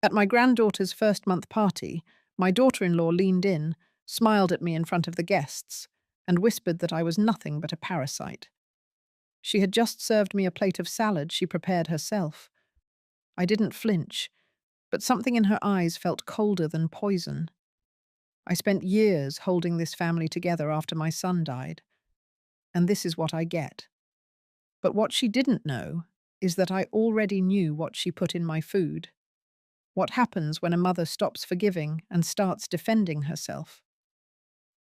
At my granddaughter's first-month party, my daughter-in-law leaned in, smiled at me in front of the guests, and whispered that I was nothing but a parasite. She had just served me a plate of salad she prepared herself. I didn't flinch, but something in her eyes felt colder than poison. I spent years holding this family together after my son died, and this is what I get. But what she didn't know is that I already knew what she put in my food. What happens when a mother stops forgiving and starts defending herself?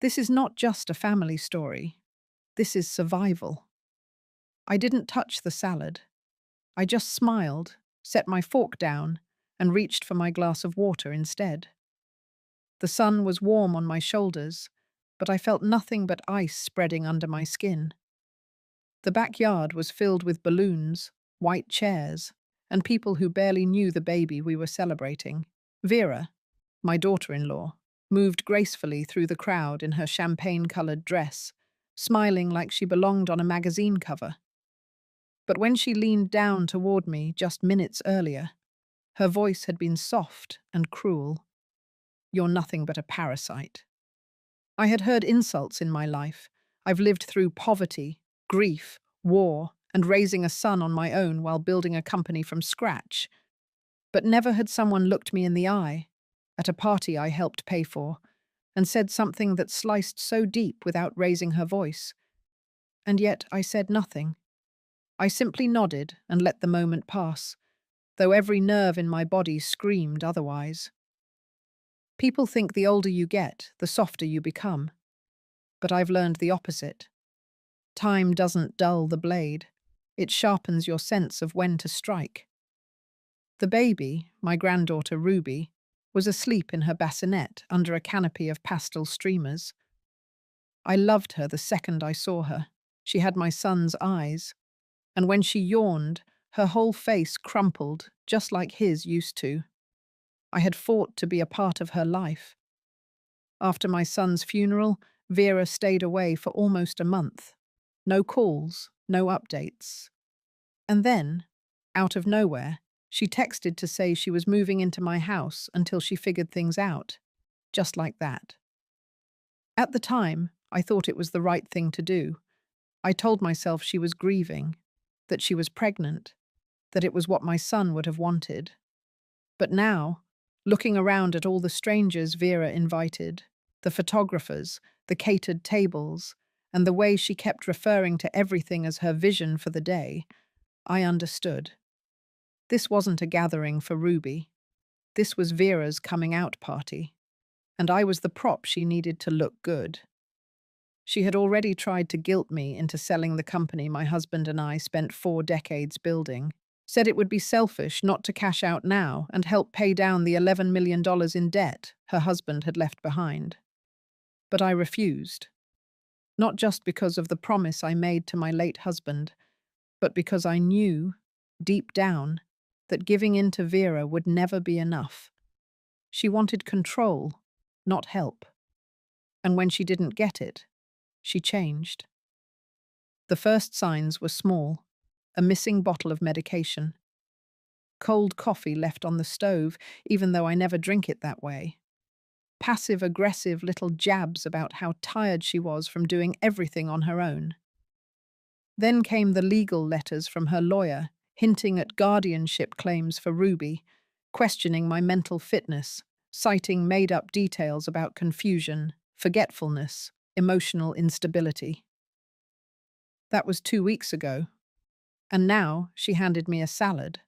This is not just a family story. This is survival. I didn't touch the salad. I just smiled, set my fork down, and reached for my glass of water instead. The sun was warm on my shoulders, but I felt nothing but ice spreading under my skin. The backyard was filled with balloons, white chairs, and people who barely knew the baby we were celebrating. Vera, my daughter-in-law, moved gracefully through the crowd in her champagne-colored dress, smiling like she belonged on a magazine cover. But when she leaned down toward me just minutes earlier, her voice had been soft and cruel. "You're nothing but a parasite." I had heard insults in my life. I've lived through poverty, grief, war, and raising a son on my own while building a company from scratch. But never had someone looked me in the eye, at a party I helped pay for, and said something that sliced so deep without raising her voice. And yet I said nothing. I simply nodded and let the moment pass, though every nerve in my body screamed otherwise. People think the older you get, the softer you become. But I've learned the opposite. Time doesn't dull the blade. It sharpens your sense of when to strike. The baby, my granddaughter Ruby, was asleep in her bassinet under a canopy of pastel streamers. I loved her the second I saw her. She had my son's eyes, and when she yawned, her whole face crumpled, just like his used to. I had fought to be a part of her life. After my son's funeral, Vera stayed away for almost a month. No calls, no updates. And then, out of nowhere, she texted to say she was moving into my house until she figured things out. Just like that. At the time, I thought it was the right thing to do. I told myself she was grieving, that she was pregnant, that it was what my son would have wanted. But now, looking around at all the strangers Vera invited, the photographers, the catered tables, and the way she kept referring to everything as her vision for the day, I understood. This wasn't a gathering for Ruby. This was Vera's coming out party, and I was the prop she needed to look good. She had already tried to guilt me into selling the company my husband and I spent 4 decades building, said it would be selfish not to cash out now and help pay down the $11 million in debt her husband had left behind. But I refused. Not just because of the promise I made to my late husband, but because I knew, deep down, that giving in to Vera would never be enough. She wanted control, not help. And when she didn't get it, she changed. The first signs were small: a missing bottle of medication, cold coffee left on the stove, even though I never drink it that way, passive-aggressive little jabs about how tired she was from doing everything on her own. Then came the legal letters from her lawyer, hinting at guardianship claims for Ruby, questioning my mental fitness, citing made-up details about confusion, forgetfulness, emotional instability. That was 2 weeks ago, and now she handed me a salad.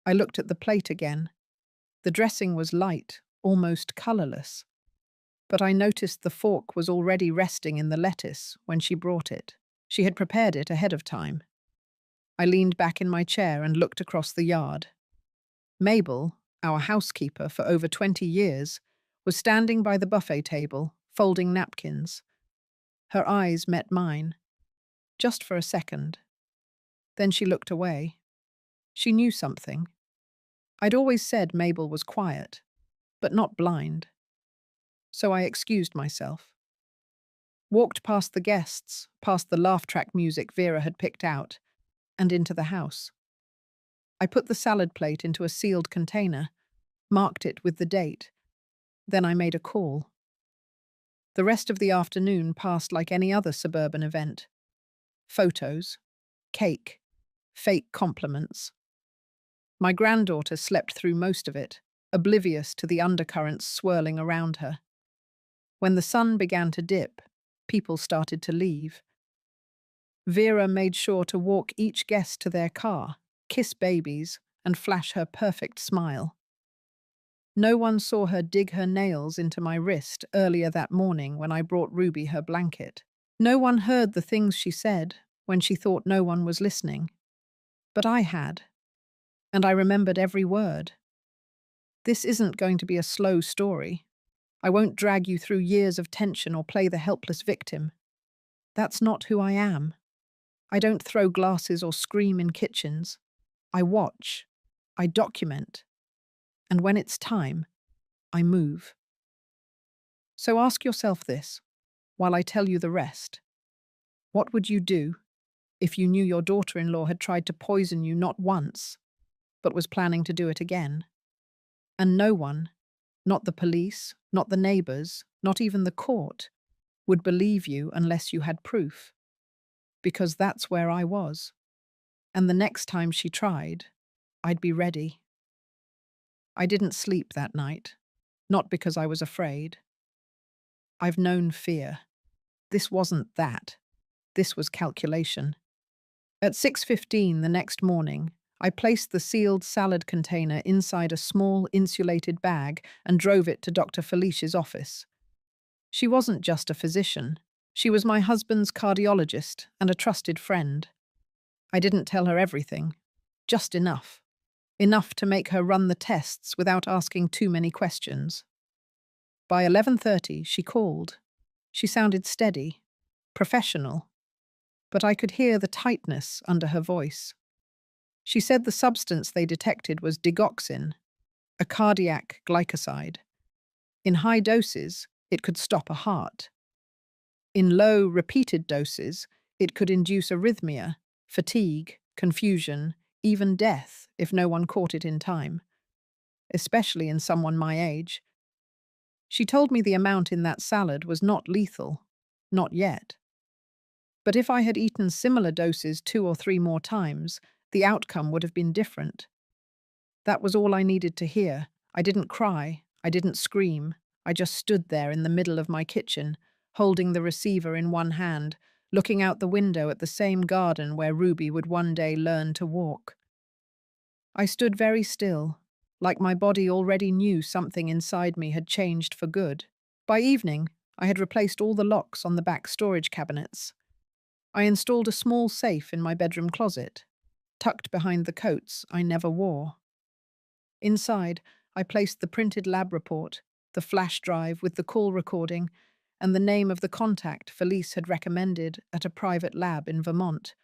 I looked at the plate again. The dressing was light, almost colorless, but I noticed the fork was already resting in the lettuce when she brought it. She had prepared it ahead of time. I leaned back in my chair and looked across the yard. Mabel, our housekeeper for over 20 years, was standing by the buffet table, folding napkins. Her eyes met mine, just for a second. Then she looked away. She knew something. I'd always said Mabel was quiet, but not blind. So I excused myself. Walked past the guests, past the laugh track music Vera had picked out, and into the house. I put the salad plate into a sealed container, marked it with the date. Then I made a call. The rest of the afternoon passed like any other suburban event. Photos, cake, fake compliments. My granddaughter slept through most of it, oblivious to the undercurrents swirling around her. When the sun began to dip, people started to leave. Vera made sure to walk each guest to their car, kiss babies, and flash her perfect smile. No one saw her dig her nails into my wrist earlier that morning when I brought Ruby her blanket. No one heard the things she said when she thought no one was listening. But I had, and I remembered every word. This isn't going to be a slow story. I won't drag you through years of tension or play the helpless victim. That's not who I am. I don't throw glasses or scream in kitchens. I watch. I document. And when it's time, I move. So ask yourself this, while I tell you the rest. What would you do if you knew your daughter-in-law had tried to poison you not once, but was planning to do it again? And no one, not the police, not the neighbors, not even the court, would believe you unless you had proof. Because that's where I was. And the next time she tried, I'd be ready. I didn't sleep that night, not because I was afraid. I've known fear. This wasn't that. This was calculation. At 6:15 the next morning, I placed the sealed salad container inside a small insulated bag and drove it to Dr. Felicia's office. She wasn't just a physician. She was my husband's cardiologist and a trusted friend. I didn't tell her everything, just enough. Enough to make her run the tests without asking too many questions. By 11:30, she called. She sounded steady, professional, but I could hear the tightness under her voice. She said the substance they detected was digoxin, a cardiac glycoside. In high doses, it could stop a heart. In low, repeated doses, it could induce arrhythmia, fatigue, confusion, even death if no one caught it in time, especially in someone my age. She told me the amount in that salad was not lethal, not yet. But if I had eaten similar doses 2 or 3 more times, the outcome would have been different. That was all I needed to hear. I didn't cry, I didn't scream, I just stood there in the middle of my kitchen, holding the receiver in one hand, looking out the window at the same garden where Ruby would one day learn to walk. I stood very still, like my body already knew something inside me had changed for good. By evening, I had replaced all the locks on the back storage cabinets. I installed a small safe in my bedroom closet, tucked behind the coats I never wore. Inside, I placed the printed lab report, the flash drive with the call recording, and the name of the contact Felice had recommended at a private lab in Vermont.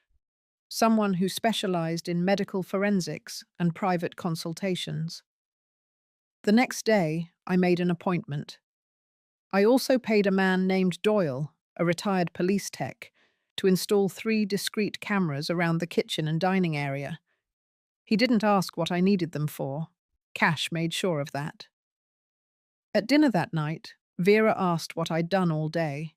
Someone who specialized in medical forensics and private consultations. The next day, I made an appointment. I also paid a man named Doyle, a retired police tech, to install 3 discrete cameras around the kitchen and dining area. He didn't ask what I needed them for. Cash made sure of that. At dinner that night, Vera asked what I'd done all day.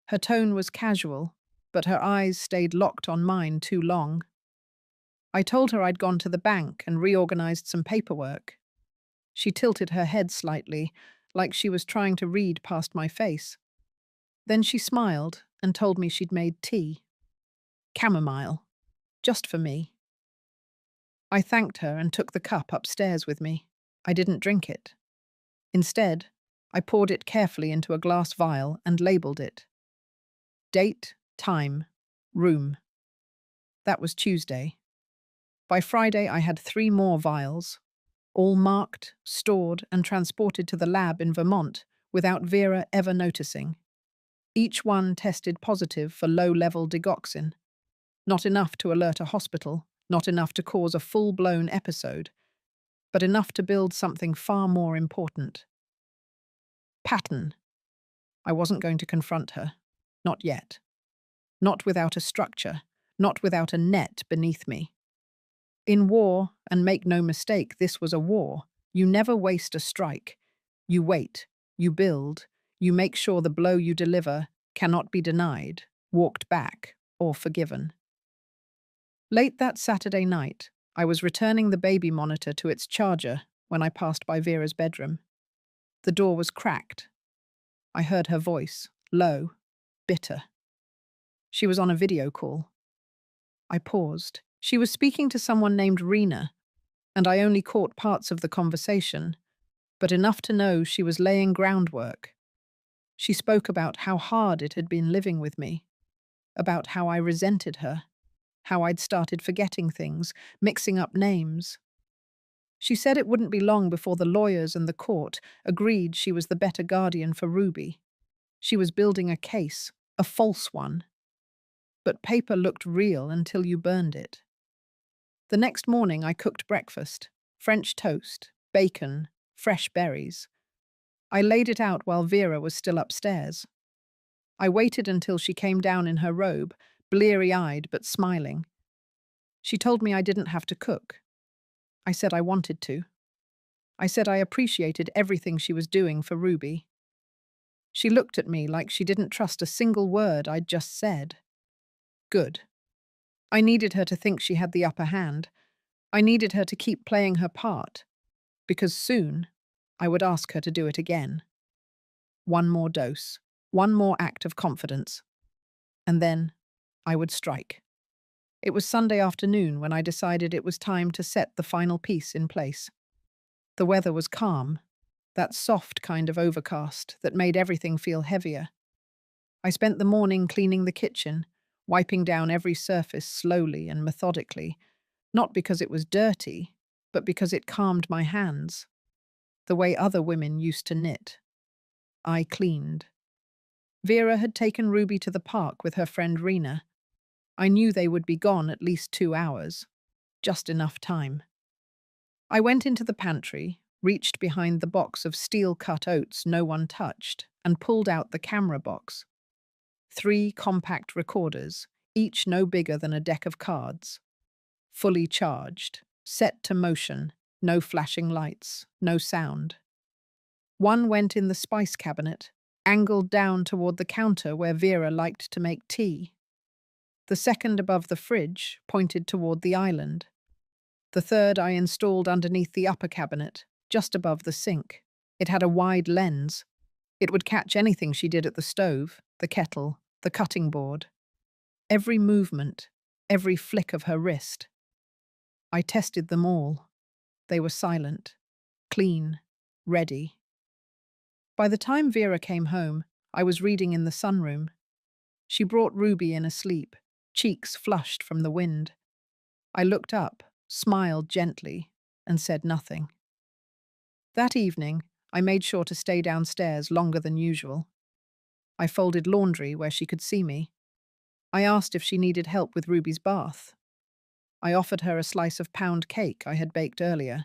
Her tone was casual, but her eyes stayed locked on mine too long. I told her I'd gone to the bank and reorganized some paperwork. She tilted her head slightly, like she was trying to read past my face. Then she smiled and told me she'd made tea. Chamomile. Just for me. I thanked her and took the cup upstairs with me. I didn't drink it. Instead, I poured it carefully into a glass vial and labeled it. Date, time, room. That was Tuesday. By Friday, I had 3 more vials, all marked, stored, and transported to the lab in Vermont without Vera ever noticing. Each one tested positive for low-level digoxin. Not enough to alert a hospital, not enough to cause a full-blown episode, but enough to build something far more important. Pattern. I wasn't going to confront her. Not yet. Not without a structure, not without a net beneath me. In war, and make no mistake, this was a war, You never waste a strike. You wait, you build, you make sure the blow you deliver cannot be denied, walked back, or forgiven. Late that Saturday night, I was returning the baby monitor to its charger when I passed by Vera's bedroom. The door was cracked. I heard her voice, low, bitter. She was on a video call. I paused. She was speaking to someone named Rena, and I only caught parts of the conversation, but enough to know she was laying groundwork. She spoke about how hard it had been living with me, about how I resented her, how I'd started forgetting things, mixing up names. She said it wouldn't be long before the lawyers and the court agreed she was the better guardian for Ruby. She was building a case, a false one. But paper looked real until you burned it. The next morning I cooked breakfast, French toast, bacon, fresh berries. I laid it out while Vera was still upstairs. I waited until she came down in her robe, bleary-eyed but smiling. She told me I didn't have to cook. I said I wanted to. I said I appreciated everything she was doing for Ruby. She looked at me like she didn't trust a single word I'd just said. Good. I needed her to think she had the upper hand. I needed her to keep playing her part, because soon I would ask her to do it again. One more dose, one more act of confidence, and then I would strike. It was Sunday afternoon when I decided it was time to set the final piece in place. The weather was calm, that soft kind of overcast that made everything feel heavier. I spent the morning cleaning the kitchen, wiping down every surface slowly and methodically, not because it was dirty, but because it calmed my hands, the way other women used to knit. I cleaned. Vera had taken Ruby to the park with her friend Rena. I knew they would be gone at least 2 hours, just enough time. I went into the pantry, reached behind the box of steel-cut oats no one touched, and pulled out the camera box. 3 compact recorders, each no bigger than a deck of cards. Fully charged, set to motion, no flashing lights, no sound. One went in the spice cabinet, angled down toward the counter where Vera liked to make tea. The second above the fridge pointed toward the island. The third I installed underneath the upper cabinet, just above the sink. It had a wide lens. It would catch anything she did at the stove, the kettle, the cutting board. Every movement, every flick of her wrist. I tested them all. They were silent, clean, ready. By the time Vera came home, I was reading in the sunroom. She brought Ruby in asleep, cheeks flushed from the wind. I looked up, smiled gently, and said nothing. That evening, I made sure to stay downstairs longer than usual. I folded laundry where she could see me. I asked if she needed help with Ruby's bath. I offered her a slice of pound cake I had baked earlier.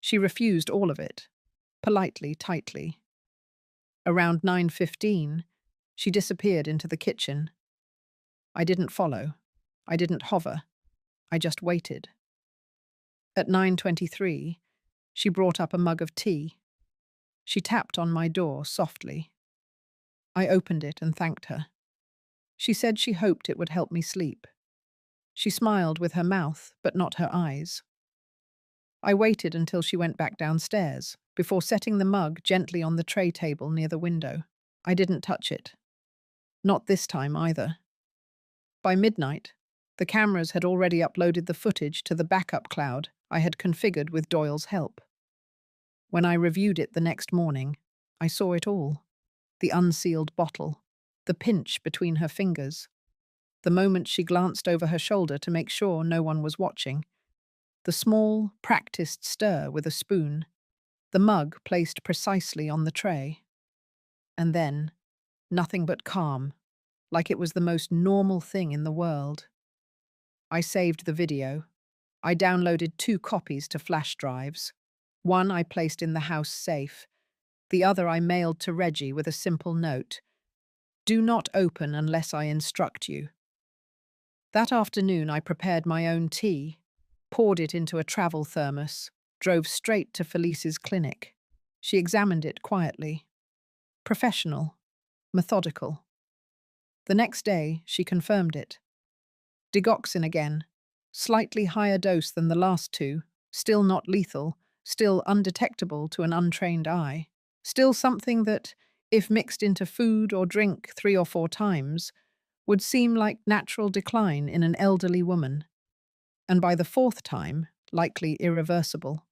She refused all of it, politely, tightly. Around 9:15, she disappeared into the kitchen. I didn't follow. I didn't hover. I just waited. At 9:23, she brought up a mug of tea. She tapped on my door softly. I opened it and thanked her. She said she hoped it would help me sleep. She smiled with her mouth, but not her eyes. I waited until she went back downstairs, before setting the mug gently on the tray table near the window. I didn't touch it. Not this time either. By midnight, the cameras had already uploaded the footage to the backup cloud I had configured with Doyle's help. When I reviewed it the next morning, I saw it all. The unsealed bottle, the pinch between her fingers, the moment she glanced over her shoulder to make sure no one was watching, the small, practiced stir with a spoon, the mug placed precisely on the tray. And then, nothing but calm, like it was the most normal thing in the world. I saved the video. I downloaded 2 copies to flash drives. One I placed in the house safe. The other I mailed to Reggie with a simple note. Do not open unless I instruct you. That afternoon I prepared my own tea, poured it into a travel thermos, drove straight to Felice's clinic. She examined it quietly. Professional. Methodical. The next day, she confirmed it. Digoxin again. Slightly higher dose than the last two. Still not lethal. Still undetectable to an untrained eye. Still something that, if mixed into food or drink 3 or 4 times, would seem like natural decline in an elderly woman. And by the 4th time, likely irreversible.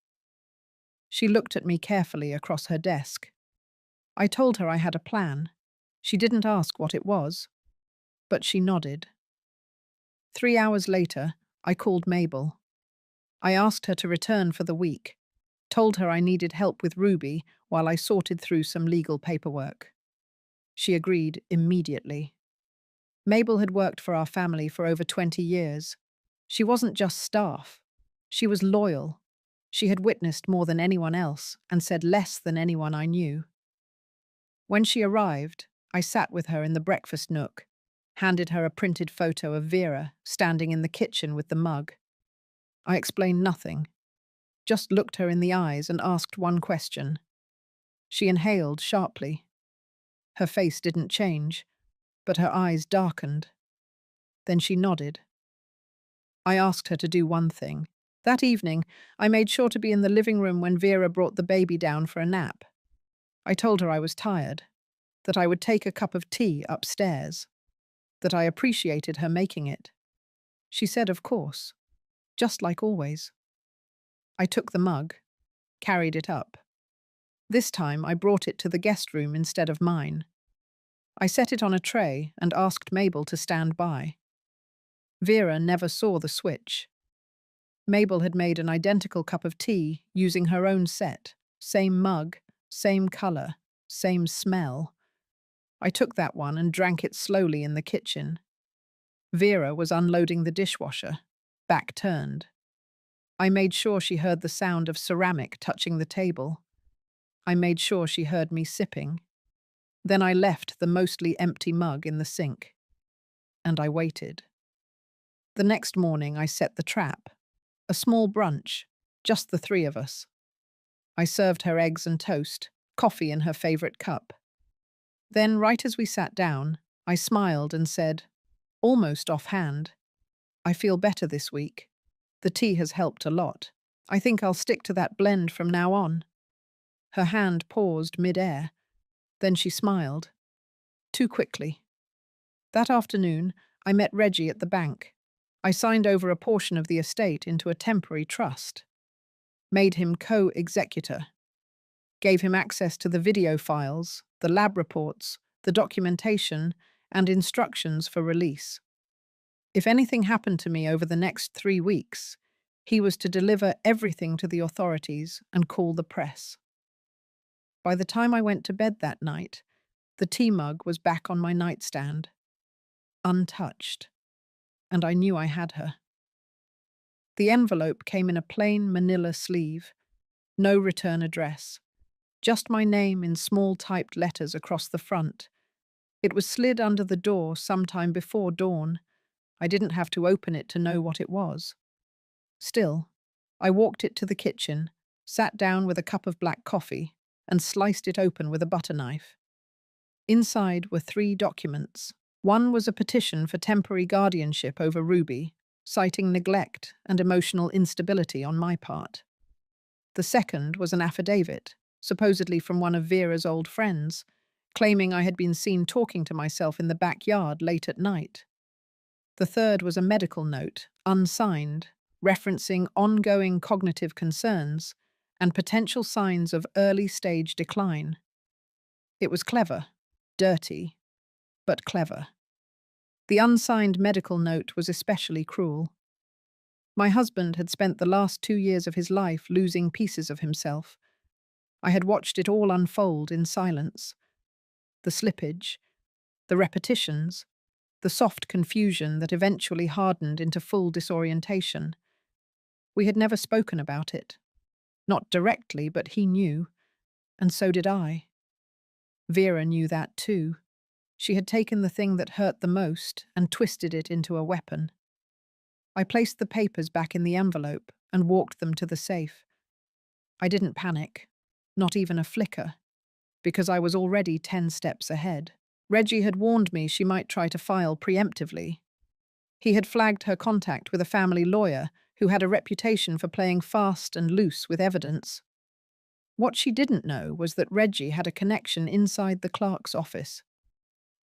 She looked at me carefully across her desk. I told her I had a plan. She didn't ask what it was, but she nodded. 3 hours later, I called Mabel. I asked her to return for the week, told her I needed help with Ruby while I sorted through some legal paperwork. She agreed immediately. Mabel had worked for our family for over 20 years. She wasn't just staff. She was loyal. She had witnessed more than anyone else and said less than anyone I knew. When she arrived, I sat with her in the breakfast nook, handed her a printed photo of Vera standing in the kitchen with the mug. I explained nothing, just looked her in the eyes and asked one question. She inhaled sharply. Her face didn't change, but her eyes darkened. Then she nodded. I asked her to do one thing. That evening, I made sure to be in the living room when Vera brought the baby down for a nap. I told her I was tired, that I would take a cup of tea upstairs, that I appreciated her making it. She said, of course, just like always. I took the mug, carried it up. This time I brought it to the guest room instead of mine. I set it on a tray and asked Mabel to stand by. Vera never saw the switch. Mabel had made an identical cup of tea using her own set, same mug, same color, same smell. I took that one and drank it slowly in the kitchen. Vera was unloading the dishwasher, back turned. I made sure she heard the sound of ceramic touching the table. I made sure she heard me sipping. Then I left the mostly empty mug in the sink. And I waited. The next morning I set the trap. A small brunch, just the 3 of us. I served her eggs and toast, coffee in her favorite cup. Then, right as we sat down, I smiled and said, almost offhand, I feel better this week. The tea has helped a lot. I think I'll stick to that blend from now on. Her hand paused mid-air. Then she smiled. Too quickly. That afternoon, I met Reggie at the bank. I signed over a portion of the estate into a temporary trust. Made him co-executor. Gave him access to the video files, the lab reports, the documentation, and instructions for release. If anything happened to me over the next 3 weeks, he was to deliver everything to the authorities and call the press. By the time I went to bed that night, the tea mug was back on my nightstand, untouched, and I knew I had her. The envelope came in a plain manila sleeve, no return address, just my name in small typed letters across the front. It was slid under the door sometime before dawn. I didn't have to open it to know what it was. Still, I walked it to the kitchen, sat down with a cup of black coffee, and sliced it open with a butter knife. Inside were 3 documents. One was a petition for temporary guardianship over Ruby, citing neglect and emotional instability on my part. The second was an affidavit, supposedly from one of Vera's old friends, claiming I had been seen talking to myself in the backyard late at night. The third was a medical note, unsigned, referencing ongoing cognitive concerns and potential signs of early-stage decline. It was clever, dirty, but clever. The unsigned medical note was especially cruel. My husband had spent the last 2 years of his life losing pieces of himself. I had watched it all unfold in silence. The slippage, the repetitions, the soft confusion that eventually hardened into full disorientation. We had never spoken about it. Not directly, but he knew, and so did I. Vera knew that too. She had taken the thing that hurt the most and twisted it into a weapon. I placed the papers back in the envelope and walked them to the safe. I didn't panic, not even a flicker, because I was already 10 steps ahead. Reggie had warned me she might try to file preemptively. He had flagged her contact with a family lawyer who had a reputation for playing fast and loose with evidence. What she didn't know was that Reggie had a connection inside the clerk's office.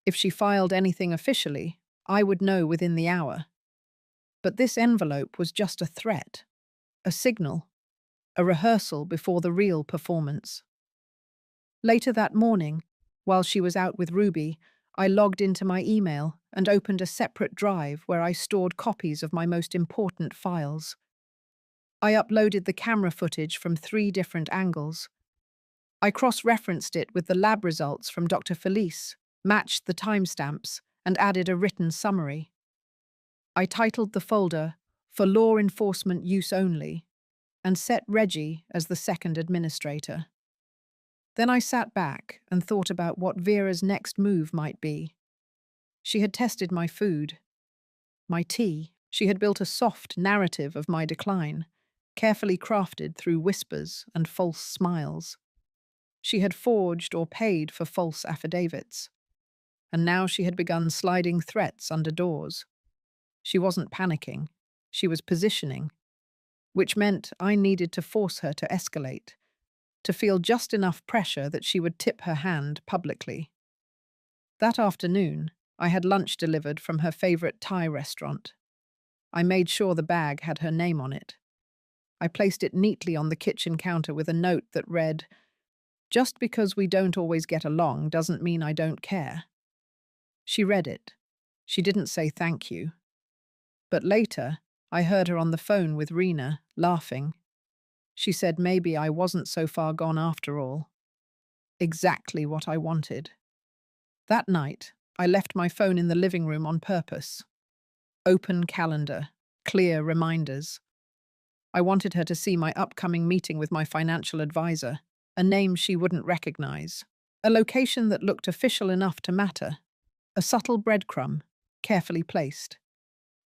If she filed anything officially, I would know within the hour. But this envelope was just a threat, a signal, a rehearsal before the real performance. Later that morning, while she was out with Ruby, I logged into my email and opened a separate drive where I stored copies of my most important files. I uploaded the camera footage from 3 different angles. I cross-referenced it with the lab results from Dr. Felice, matched the timestamps, and added a written summary. I titled the folder "For Law Enforcement Use Only" and set Reggie as the second administrator. Then I sat back and thought about what Vera's next move might be. She had tested my food, my tea. She had built a soft narrative of my decline, carefully crafted through whispers and false smiles. She had forged or paid for false affidavits. And now she had begun sliding threats under doors. She wasn't panicking. She was positioning, which meant I needed to force her to escalate, to feel just enough pressure that she would tip her hand publicly. That afternoon, I had lunch delivered from her favorite Thai restaurant. I made sure the bag had her name on it. I placed it neatly on the kitchen counter with a note that read, "Just because we don't always get along doesn't mean I don't care." She read it. She didn't say thank you. But later, I heard her on the phone with Rena, laughing. She said maybe I wasn't so far gone after all. Exactly what I wanted. That night, I left my phone in the living room on purpose. Open calendar, clear reminders. I wanted her to see my upcoming meeting with my financial advisor, a name she wouldn't recognize, a location that looked official enough to matter, a subtle breadcrumb, carefully placed.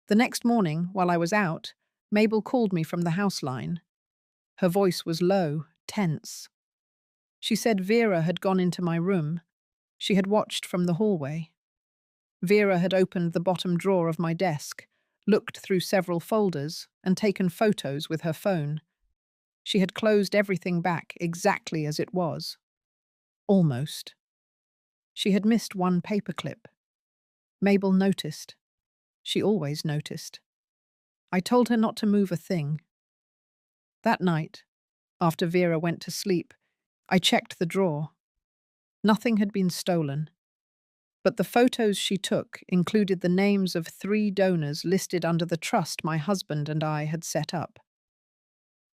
The next morning, while I was out, Mabel called me from the house line. Her voice was low, tense. She said Vera had gone into my room. She had watched from the hallway. Vera had opened the bottom drawer of my desk, looked through several folders, and taken photos with her phone. She had closed everything back exactly as it was. Almost. She had missed one paperclip. Mabel noticed. She always noticed. I told her not to move a thing. That night, after Vera went to sleep, I checked the drawer. Nothing had been stolen. But the photos she took included the names of 3 donors listed under the trust my husband and I had set up.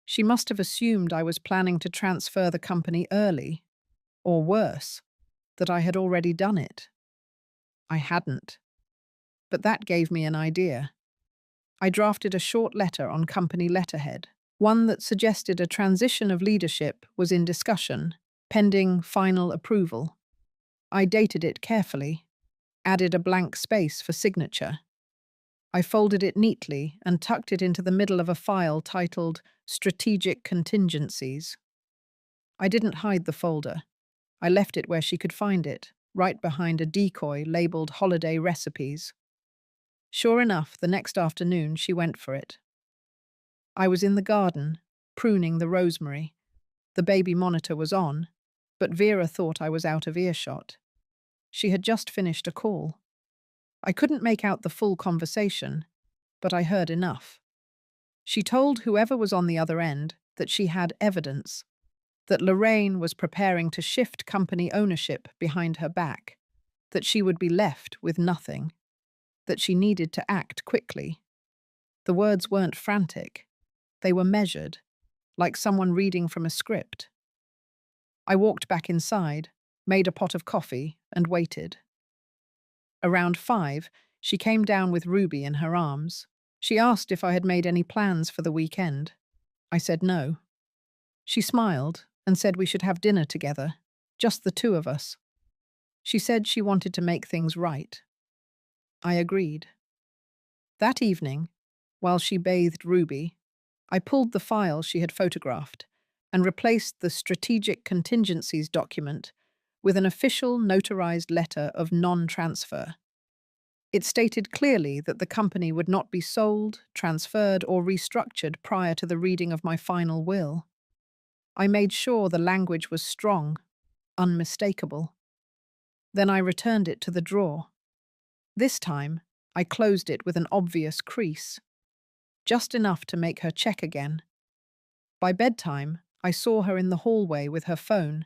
She must have assumed I was planning to transfer the company early, or worse, that I had already done it. I hadn't. But that gave me an idea. I drafted a short letter on company letterhead, one that suggested a transition of leadership was in discussion, pending final approval. I dated it carefully, added a blank space for signature. I folded it neatly and tucked it into the middle of a file titled Strategic Contingencies. I didn't hide the folder. I left it where she could find it, right behind a decoy labeled Holiday Recipes. Sure enough, the next afternoon she went for it. I was in the garden, pruning the rosemary. The baby monitor was on, but Vera thought I was out of earshot. She had just finished a call. I couldn't make out the full conversation, but I heard enough. She told whoever was on the other end that she had evidence, that Lorraine was preparing to shift company ownership behind her back, that she would be left with nothing, that she needed to act quickly. The words weren't frantic. They were measured, like someone reading from a script. I walked back inside, made a pot of coffee, and waited. Around 5, she came down with Ruby in her arms. She asked if I had made any plans for the weekend. I said no. She smiled and said we should have dinner together, just the 2 of us. She said she wanted to make things right. I agreed. That evening, while she bathed Ruby, I pulled the file she had photographed, and replaced the strategic contingencies document with an official notarized letter of non-transfer. It stated clearly that the company would not be sold, transferred, or restructured prior to the reading of my final will. I made sure the language was strong, unmistakable. Then I returned it to the drawer. This time, I closed it with an obvious crease, just enough to make her check again. By bedtime, I saw her in the hallway with her phone.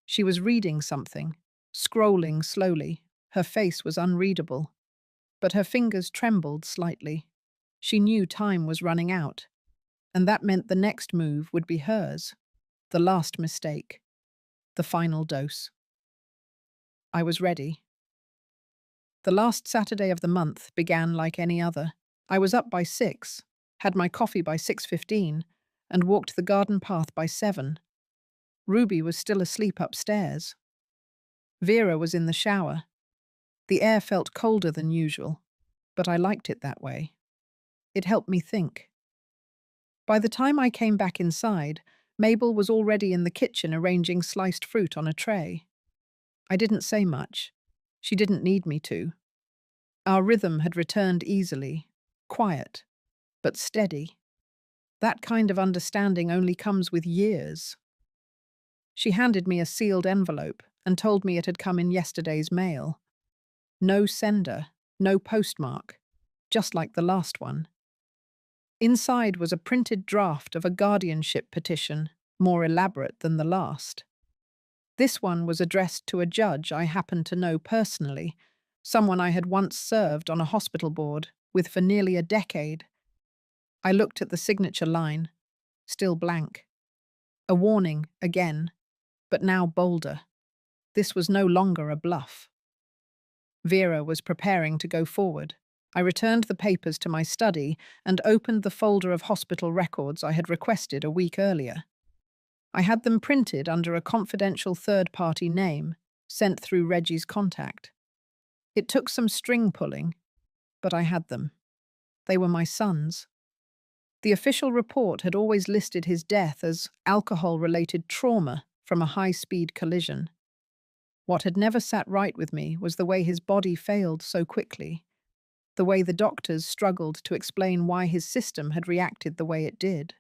She was reading something, scrolling slowly. Her face was unreadable, but her fingers trembled slightly. She knew time was running out, and that meant the next move would be hers, the last mistake, the final dose. I was ready. The last Saturday of the month began like any other. I was up by 6, had my coffee by 6:15, and walked the garden path by 7. Ruby was still asleep upstairs. Vera was in the shower. The air felt colder than usual, but I liked it that way. It helped me think. By the time I came back inside, Mabel was already in the kitchen arranging sliced fruit on a tray. I didn't say much. She didn't need me to. Our rhythm had returned easily, quiet, but steady. That kind of understanding only comes with years. She handed me a sealed envelope and told me it had come in yesterday's mail. No sender, no postmark, just like the last one. Inside was a printed draft of a guardianship petition, more elaborate than the last. This one was addressed to a judge I happened to know personally, someone I had once served on a hospital board with for nearly a decade. I looked at the signature line, still blank. A warning, again, but now bolder. This was no longer a bluff. Vera was preparing to go forward. I returned the papers to my study and opened the folder of hospital records I had requested a week earlier. I had them printed under a confidential third-party name, sent through Reggie's contact. It took some string pulling, but I had them. They were my son's. The official report had always listed his death as alcohol-related trauma from a high-speed collision. What had never sat right with me was the way his body failed so quickly, the way the doctors struggled to explain why his system had reacted the way it did.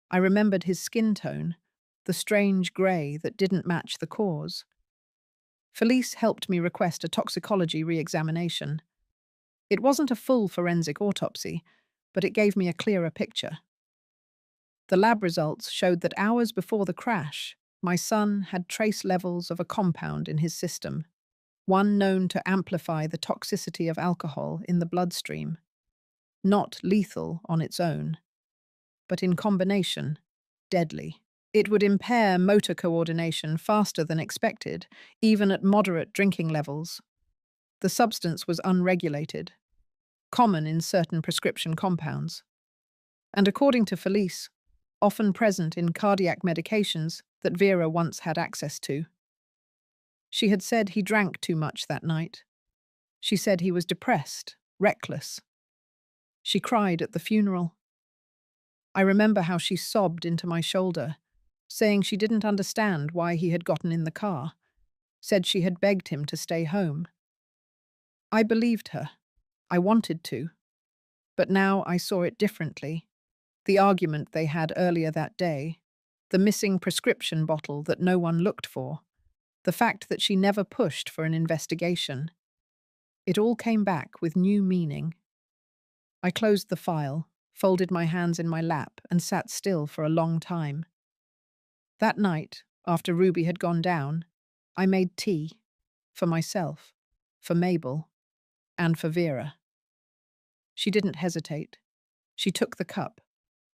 I remembered his skin tone, the strange grey that didn't match the cause. Felice helped me request a toxicology re-examination. It wasn't a full forensic autopsy, but it gave me a clearer picture. The lab results showed that hours before the crash, my son had trace levels of a compound in his system, one known to amplify the toxicity of alcohol in the bloodstream. Not lethal on its own, but in combination, deadly. It would impair motor coordination faster than expected, even at moderate drinking levels. The substance was unregulated, common in certain prescription compounds, and according to Felice, often present in cardiac medications that Vera once had access to. She had said he drank too much that night. She said he was depressed, reckless. She cried at the funeral. I remember how she sobbed into my shoulder, saying she didn't understand why he had gotten in the car, said she had begged him to stay home. I believed her. I wanted to. But now I saw it differently. The argument they had earlier that day, the missing prescription bottle that no one looked for, the fact that she never pushed for an investigation. It all came back with new meaning. I closed the file, folded my hands in my lap, and sat still for a long time. That night, after Ruby had gone down, I made tea. For myself, for Mabel, and for Vera. She didn't hesitate. She took the cup,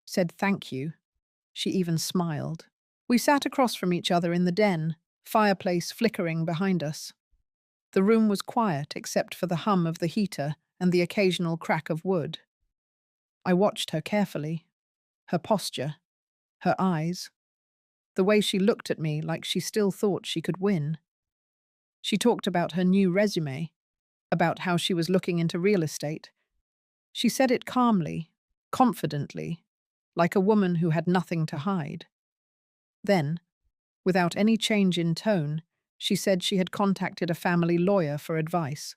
said thank you. She even smiled. We sat across from each other in the den, fireplace flickering behind us. The room was quiet except for the hum of the heater and the occasional crack of wood. I watched her carefully. Her posture, her eyes, the way she looked at me like she still thought she could win. She talked about her new resume, about how she was looking into real estate. She said it calmly, confidently, like a woman who had nothing to hide. Then, without any change in tone, she said she had contacted a family lawyer for advice,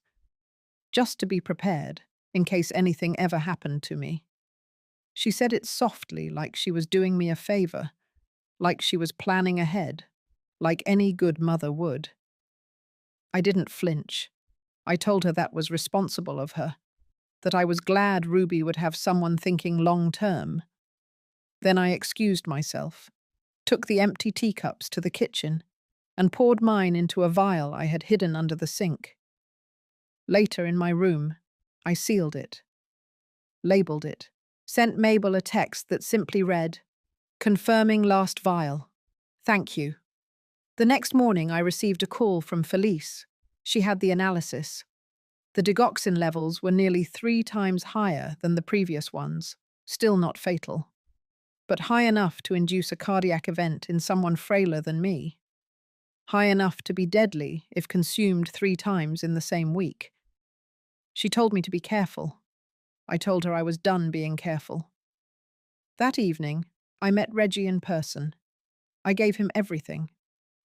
just to be prepared, in case anything ever happened to me. She said it softly, like she was doing me a favor, like she was planning ahead, like any good mother would. I didn't flinch. I told her that was responsible of her, that I was glad Ruby would have someone thinking long term. Then I excused myself, took the empty teacups to the kitchen, and poured mine into a vial I had hidden under the sink. Later in my room, I sealed it, labeled it, sent Mabel a text that simply read, "Confirming last vial. Thank you." The next morning I received a call from Felice. She had the analysis. The digoxin levels were nearly 3 times higher than the previous ones, still not fatal, but high enough to induce a cardiac event in someone frailer than me. High enough to be deadly if consumed 3 times in the same week. She told me to be careful. I told her I was done being careful. That evening, I met Reggie in person. I gave him everything.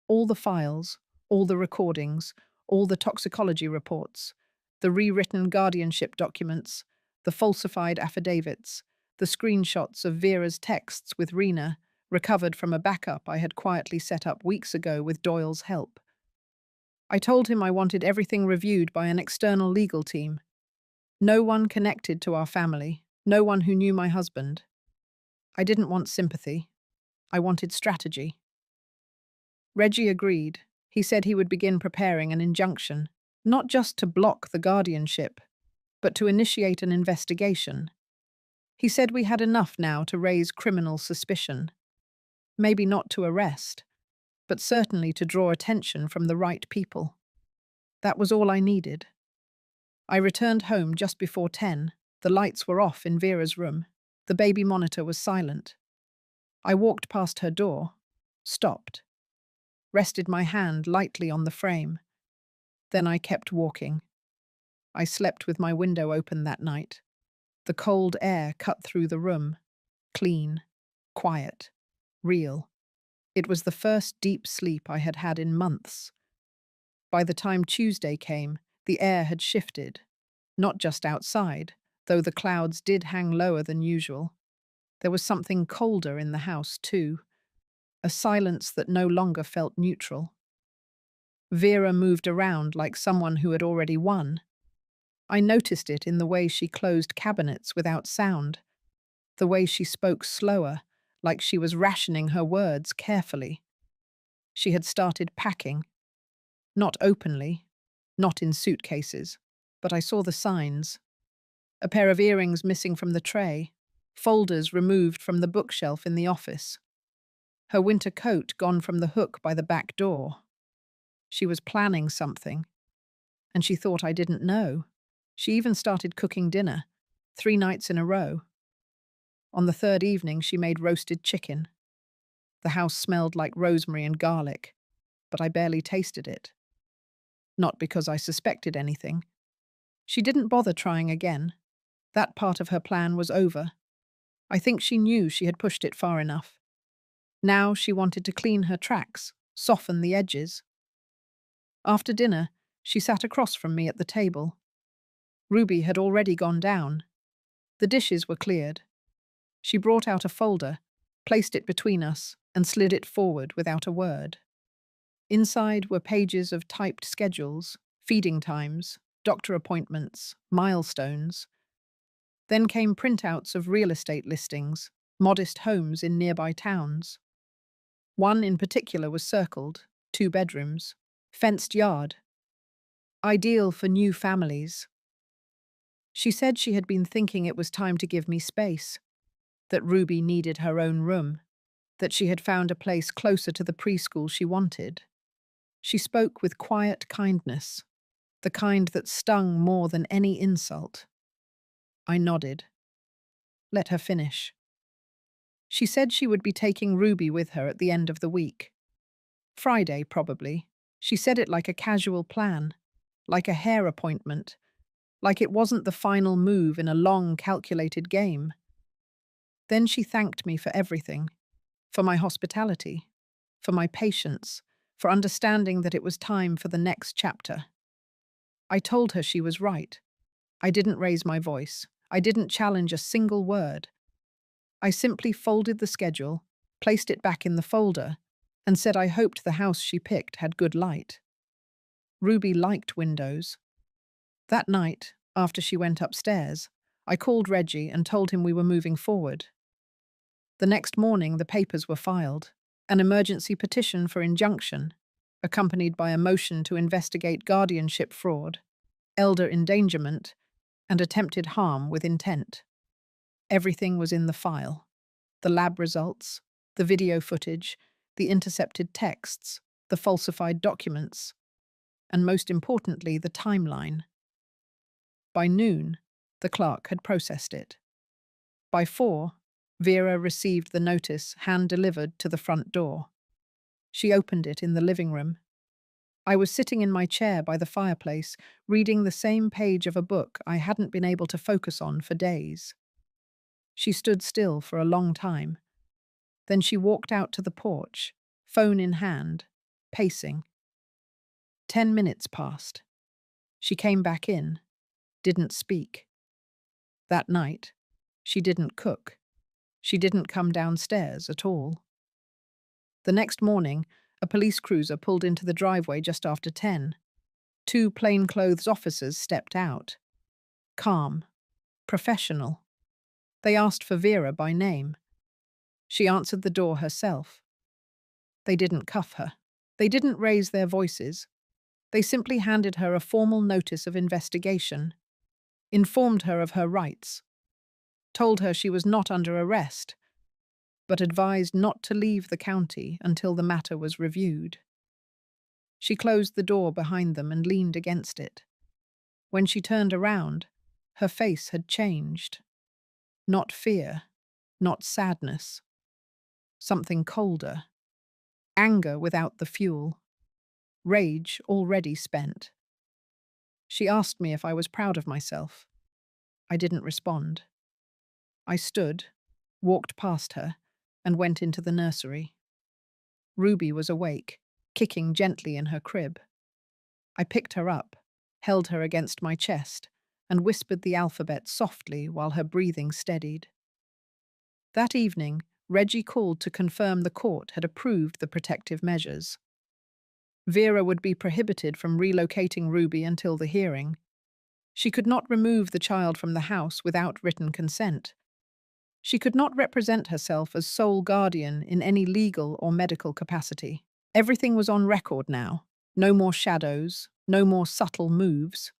All the files, all the recordings, all the toxicology reports, the rewritten guardianship documents, the falsified affidavits, the screenshots of Vera's texts with Rena, recovered from a backup I had quietly set up weeks ago with Doyle's help. I told him I wanted everything reviewed by an external legal team. No one connected to our family, no one who knew my husband. I didn't want sympathy. I wanted strategy. Reggie agreed. He said he would begin preparing an injunction, not just to block the guardianship, but to initiate an investigation. He said we had enough now to raise criminal suspicion. Maybe not to arrest, but certainly to draw attention from the right people. That was all I needed. I returned home just before 10. The lights were off in Vera's room. The baby monitor was silent. I walked past her door, stopped, rested my hand lightly on the frame. Then I kept walking. I slept with my window open that night. The cold air cut through the room. Clean, quiet, real. It was the first deep sleep I had had in months. By the time Tuesday came, the air had shifted. Not just outside, though the clouds did hang lower than usual. There was something colder in the house, too. A silence that no longer felt neutral. Vera moved around like someone who had already won. I noticed it in the way she closed cabinets without sound, the way she spoke slower, like she was rationing her words carefully. She had started packing. Not openly, not in suitcases, but I saw the signs. A pair of earrings missing from the tray, folders removed from the bookshelf in the office. Her winter coat gone from the hook by the back door. She was planning something, and she thought I didn't know. She even started cooking dinner, 3 nights in a row. On the 3rd evening, she made roasted chicken. The house smelled like rosemary and garlic, but I barely tasted it. Not because I suspected anything. She didn't bother trying again. That part of her plan was over. I think she knew she had pushed it far enough. Now she wanted to clean her tracks, soften the edges. After dinner, she sat across from me at the table. Ruby had already gone down. The dishes were cleared. She brought out a folder, placed it between us, and slid it forward without a word. Inside were pages of typed schedules, feeding times, doctor appointments, milestones. Then came printouts of real estate listings, modest homes in nearby towns. One in particular was circled, 2 bedrooms, fenced yard. Ideal for new families. She said she had been thinking it was time to give me space, that Ruby needed her own room, that she had found a place closer to the preschool she wanted. She spoke with quiet kindness, the kind that stung more than any insult. I nodded. Let her finish. She said she would be taking Ruby with her at the end of the week. Friday, probably. She said it like a casual plan, like a hair appointment, like it wasn't the final move in a long, calculated game. Then she thanked me for everything, for my hospitality, for my patience, for understanding that it was time for the next chapter. I told her she was right. I didn't raise my voice. I didn't challenge a single word. I simply folded the schedule, placed it back in the folder, and said I hoped the house she picked had good light. Ruby liked windows. That night, after she went upstairs, I called Reggie and told him we were moving forward. The next morning, the papers were filed, an emergency petition for injunction, accompanied by a motion to investigate guardianship fraud, elder endangerment, and attempted harm with intent. Everything was in the file. The lab results, the video footage, the intercepted texts, the falsified documents, and most importantly, the timeline. By noon, the clerk had processed it. By 4, Vera received the notice hand-delivered to the front door. She opened it in the living room. I was sitting in my chair by the fireplace, reading the same page of a book I hadn't been able to focus on for days. She stood still for a long time. Then she walked out to the porch, phone in hand, pacing. 10 minutes passed. She came back in, didn't speak. That night, she didn't cook. She didn't come downstairs at all. The next morning, a police cruiser pulled into the driveway just after 10. 2 plainclothes officers stepped out. Calm, professional. They asked for Vera by name. She answered the door herself. They didn't cuff her. They didn't raise their voices. They simply handed her a formal notice of investigation, informed her of her rights, told her she was not under arrest, but advised not to leave the county until the matter was reviewed. She closed the door behind them and leaned against it. When she turned around, her face had changed. Not fear, not sadness. Something colder. Anger without the fuel. Rage already spent. She asked me if I was proud of myself. I didn't respond. I stood, walked past her, and went into the nursery. Ruby was awake, kicking gently in her crib. I picked her up, held her against my chest, and whispered the alphabet softly while her breathing steadied. That evening, Reggie called to confirm the court had approved the protective measures. Vera would be prohibited from relocating Ruby until the hearing. She could not remove the child from the house without written consent. She could not represent herself as sole guardian in any legal or medical capacity. Everything was on record now. No more shadows, no more subtle moves.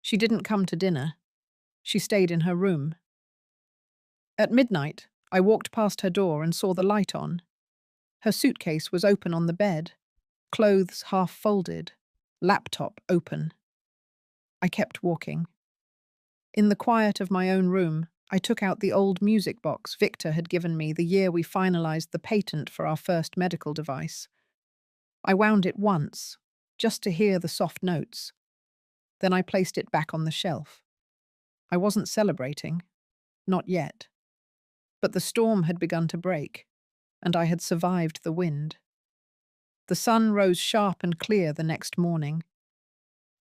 She didn't come to dinner. She stayed in her room. At midnight, I walked past her door and saw the light on. Her suitcase was open on the bed, clothes half folded, laptop open. I kept walking. In the quiet of my own room, I took out the old music box Victor had given me the year we finalized the patent for our first medical device. I wound it once, just to hear the soft notes. Then I placed it back on the shelf. I wasn't celebrating. Not yet. But the storm had begun to break, and I had survived the wind. The sun rose sharp and clear the next morning.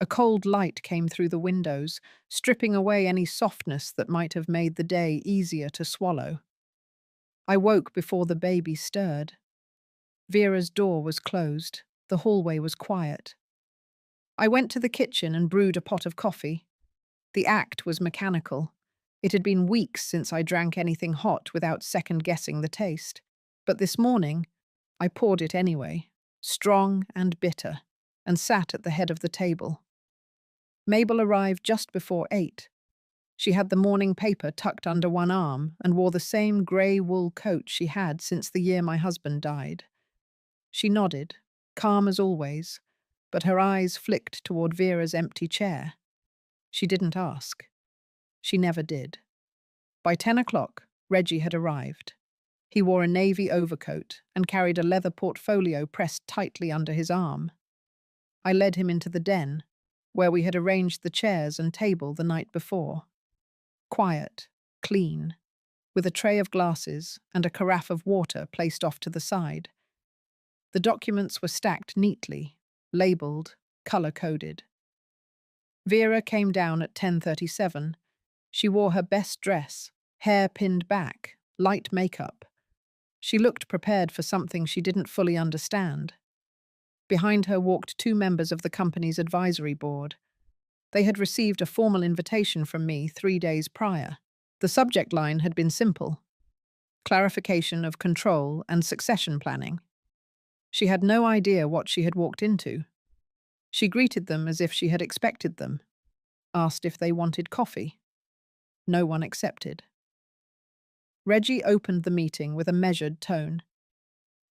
A cold light came through the windows, stripping away any softness that might have made the day easier to swallow. I woke before the baby stirred. Vera's door was closed. The hallway was quiet. I went to the kitchen and brewed a pot of coffee. The act was mechanical. It had been weeks since I drank anything hot without second-guessing the taste. But this morning, I poured it anyway, strong and bitter, and sat at the head of the table. Mabel arrived just before 8. She had the morning paper tucked under one arm and wore the same grey wool coat she had since the year my husband died. She nodded, calm as always, but her eyes flicked toward Vera's empty chair. She didn't ask. She never did. By 10 o'clock, Reggie had arrived. He wore a navy overcoat and carried a leather portfolio pressed tightly under his arm. I led him into the den, where we had arranged the chairs and table the night before. Quiet, clean, with a tray of glasses and a carafe of water placed off to the side. The documents were stacked neatly, labeled, color-coded. Vera came down at 10:37. She wore her best dress, hair pinned back, light makeup. She looked prepared for something she didn't fully understand. Behind her walked two members of the company's advisory board. They had received a formal invitation from me 3 days prior. The subject line had been simple: clarification of control and succession planning. She had no idea what she had walked into. She greeted them as if she had expected them, asked if they wanted coffee. No one accepted. Reggie opened the meeting with a measured tone.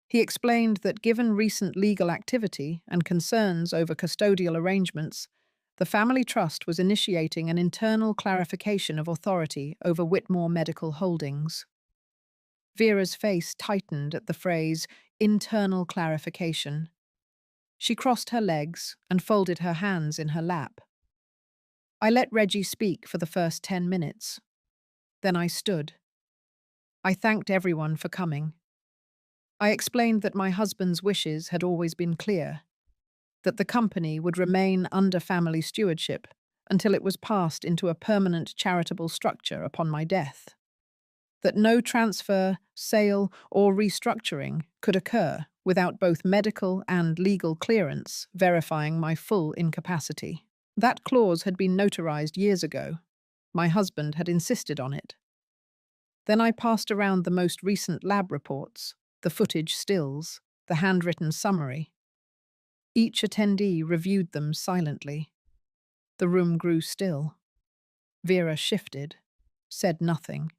He explained that given recent legal activity and concerns over custodial arrangements, the family trust was initiating an internal clarification of authority over Whitmore Medical Holdings. Vera's face tightened at the phrase, internal clarification. She crossed her legs and folded her hands in her lap. I let Reggie speak for the first 10 minutes. Then I stood. I thanked everyone for coming. I explained that my husband's wishes had always been clear, that the company would remain under family stewardship until it was passed into a permanent charitable structure upon my death, that no transfer, sale, or restructuring could occur without both medical and legal clearance verifying my full incapacity. That clause had been notarized years ago. My husband had insisted on it. Then I passed around the most recent lab reports, the footage stills, the handwritten summary. Each attendee reviewed them silently. The room grew still. Vera shifted, said nothing.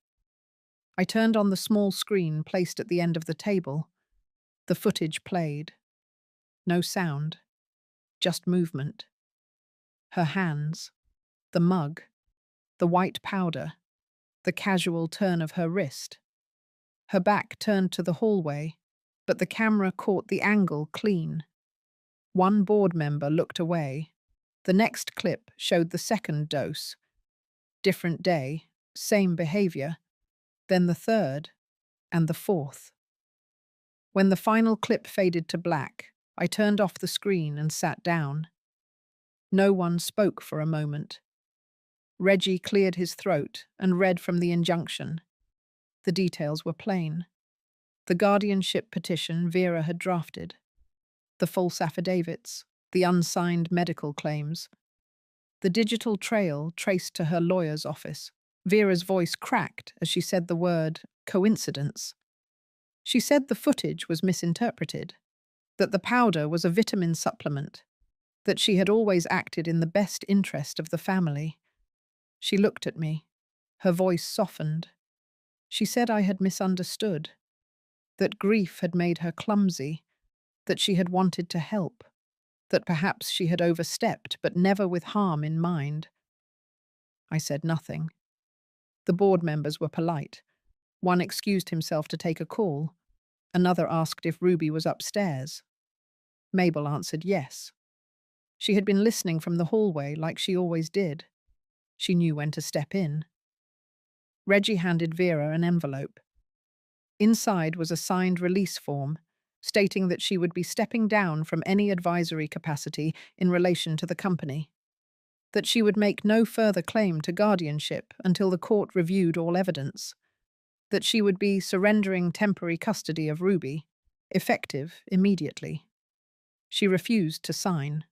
I turned on the small screen placed at the end of the table. The footage played. No sound, just movement. Her hands, the mug, the white powder, the casual turn of her wrist. Her back turned to the hallway, but the camera caught the angle clean. One board member looked away. The next clip showed the second dose. Different day, same behavior. Then the third, and the fourth. When the final clip faded to black, I turned off the screen and sat down. No one spoke for a moment. Reggie cleared his throat and read from the injunction. The details were plain. The guardianship petition Vera had drafted, the false affidavits, the unsigned medical claims, the digital trail traced to her lawyer's office. Vera's voice cracked as she said the word coincidence. She said the footage was misinterpreted, that the powder was a vitamin supplement, that she had always acted in the best interest of the family. She looked at me. Her voice softened. She said I had misunderstood, that grief had made her clumsy, that she had wanted to help, that perhaps she had overstepped, but never with harm in mind. I said nothing. The board members were polite. One excused himself to take a call. Another asked if Ruby was upstairs. Mabel answered yes. She had been listening from the hallway like she always did. She knew when to step in. Reggie handed Vera an envelope. Inside was a signed release form, stating that she would be stepping down from any advisory capacity in relation to the company, that she would make no further claim to guardianship until the court reviewed all evidence, that she would be surrendering temporary custody of Ruby, effective immediately. She refused to sign.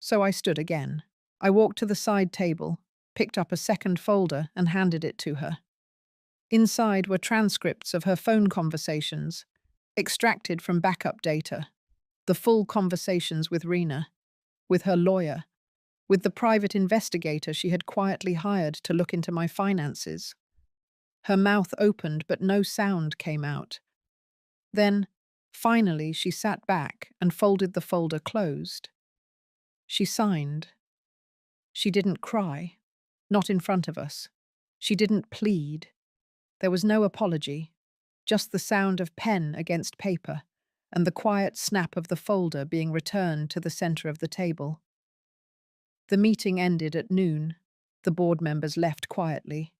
So I stood again. I walked to the side table, picked up a second folder and handed it to her. Inside were transcripts of her phone conversations, extracted from backup data, the full conversations with Rena, with her lawyer, with the private investigator she had quietly hired to look into my finances. Her mouth opened, but no sound came out. Then, finally, she sat back and folded the folder closed. She signed. She didn't cry, not in front of us. She didn't plead. There was no apology, just the sound of pen against paper and the quiet snap of the folder being returned to the center of the table. The meeting ended at noon. The board members left quietly.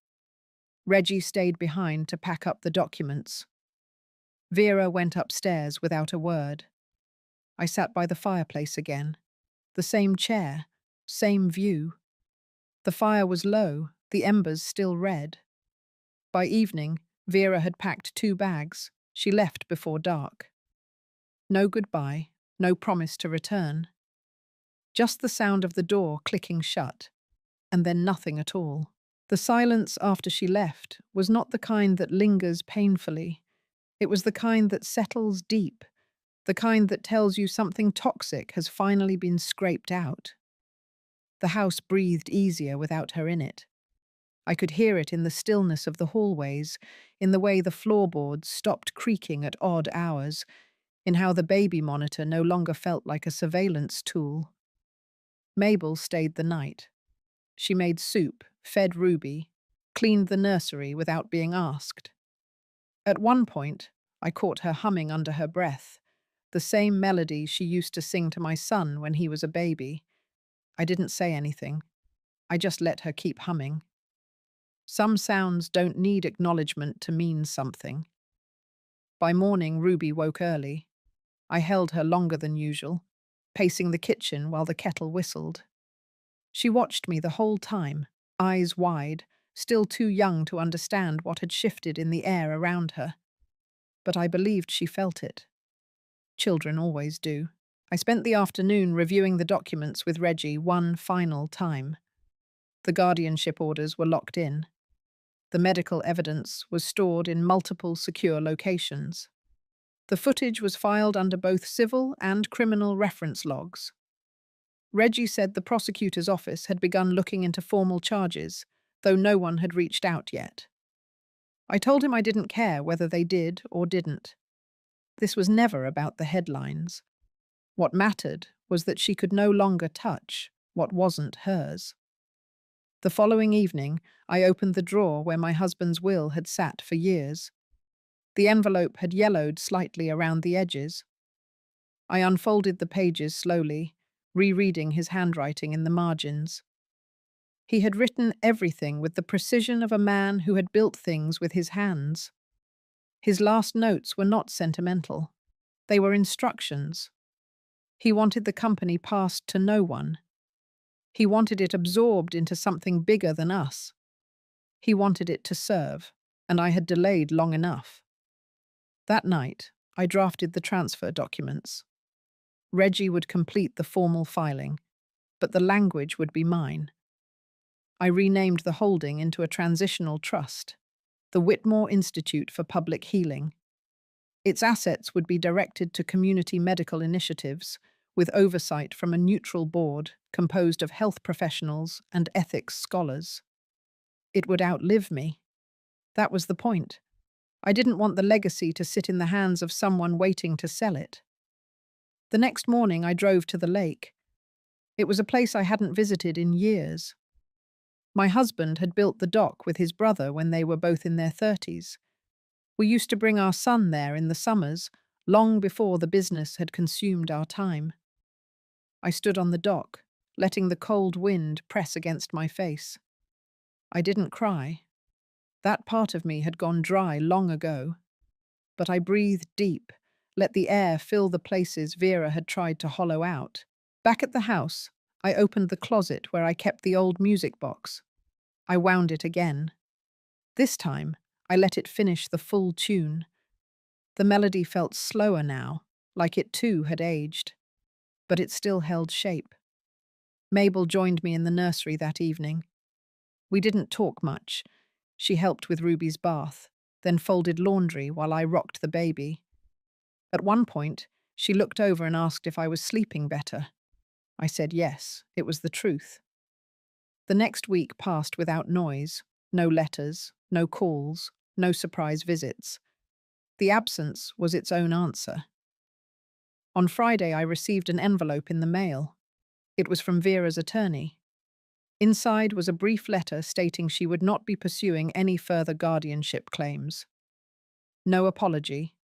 Reggie stayed behind to pack up the documents. Vera went upstairs without a word. I sat by the fireplace again. The same chair, same view. The fire was low, the embers still red. By evening, Vera had packed 2 bags. She left before dark. No goodbye, no promise to return. Just the sound of the door clicking shut, and then nothing at all. The silence after she left was not the kind that lingers painfully. It was the kind that settles deep, the kind that tells you something toxic has finally been scraped out. The house breathed easier without her in it. I could hear it in the stillness of the hallways, in the way the floorboards stopped creaking at odd hours, in how the baby monitor no longer felt like a surveillance tool. Mabel stayed the night. She made soup, fed Ruby, cleaned the nursery without being asked. At one point, I caught her humming under her breath, the same melody she used to sing to my son when he was a baby. I didn't say anything. I just let her keep humming. Some sounds don't need acknowledgement to mean something. By morning, Ruby woke early. I held her longer than usual, pacing the kitchen while the kettle whistled. She watched me the whole time, eyes wide, still too young to understand what had shifted in the air around her. But I believed she felt it. Children always do. I spent the afternoon reviewing the documents with Reggie one final time. The guardianship orders were locked in. The medical evidence was stored in multiple secure locations. The footage was filed under both civil and criminal reference logs. Reggie said the prosecutor's office had begun looking into formal charges, though no one had reached out yet. I told him I didn't care whether they did or didn't. This was never about the headlines. What mattered was that she could no longer touch what wasn't hers. The following evening, I opened the drawer where my husband's will had sat for years. The envelope had yellowed slightly around the edges. I unfolded the pages slowly, rereading his handwriting in the margins. He had written everything with the precision of a man who had built things with his hands. His last notes were not sentimental. They were instructions. He wanted the company passed to no one. He wanted it absorbed into something bigger than us. He wanted it to serve, and I had delayed long enough. That night, I drafted the transfer documents. Reggie would complete the formal filing, but the language would be mine. I renamed the holding into a transitional trust, the Whitmore Institute for Public Healing. Its assets would be directed to community medical initiatives, with oversight from a neutral board composed of health professionals and ethics scholars. It would outlive me. That was the point. I didn't want the legacy to sit in the hands of someone waiting to sell it. The next morning I drove to the lake. It was a place I hadn't visited in years. My husband had built the dock with his brother when they were both in their 30s. We used to bring our son there in the summers, long before the business had consumed our time. I stood on the dock, letting the cold wind press against my face. I didn't cry. That part of me had gone dry long ago. But I breathed deep, let the air fill the places Vera had tried to hollow out. Back at the house, I opened the closet where I kept the old music box. I wound it again. This time, I let it finish the full tune. The melody felt slower now, like it too had aged. But it still held shape. Mabel joined me in the nursery that evening. We didn't talk much. She helped with Ruby's bath, then folded laundry while I rocked the baby. At one point, she looked over and asked if I was sleeping better. I said yes, it was the truth. The next week passed without noise, no letters, no calls, no surprise visits. The absence was its own answer. On Friday, I received an envelope in the mail. It was from Vera's attorney. Inside was a brief letter stating she would not be pursuing any further guardianship claims. No apology,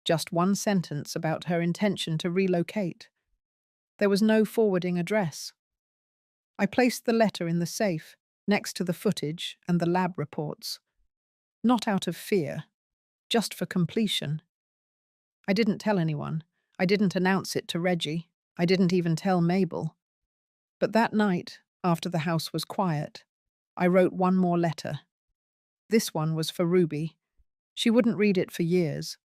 just one sentence about her intention to relocate. There was no forwarding address. I placed the letter in the safe, next to the footage and the lab reports. Not out of fear, just for completion. I didn't tell anyone. I didn't announce it to Reggie. I didn't even tell Mabel. But that night, after the house was quiet, I wrote one more letter. This one was for Ruby. She wouldn't read it for years,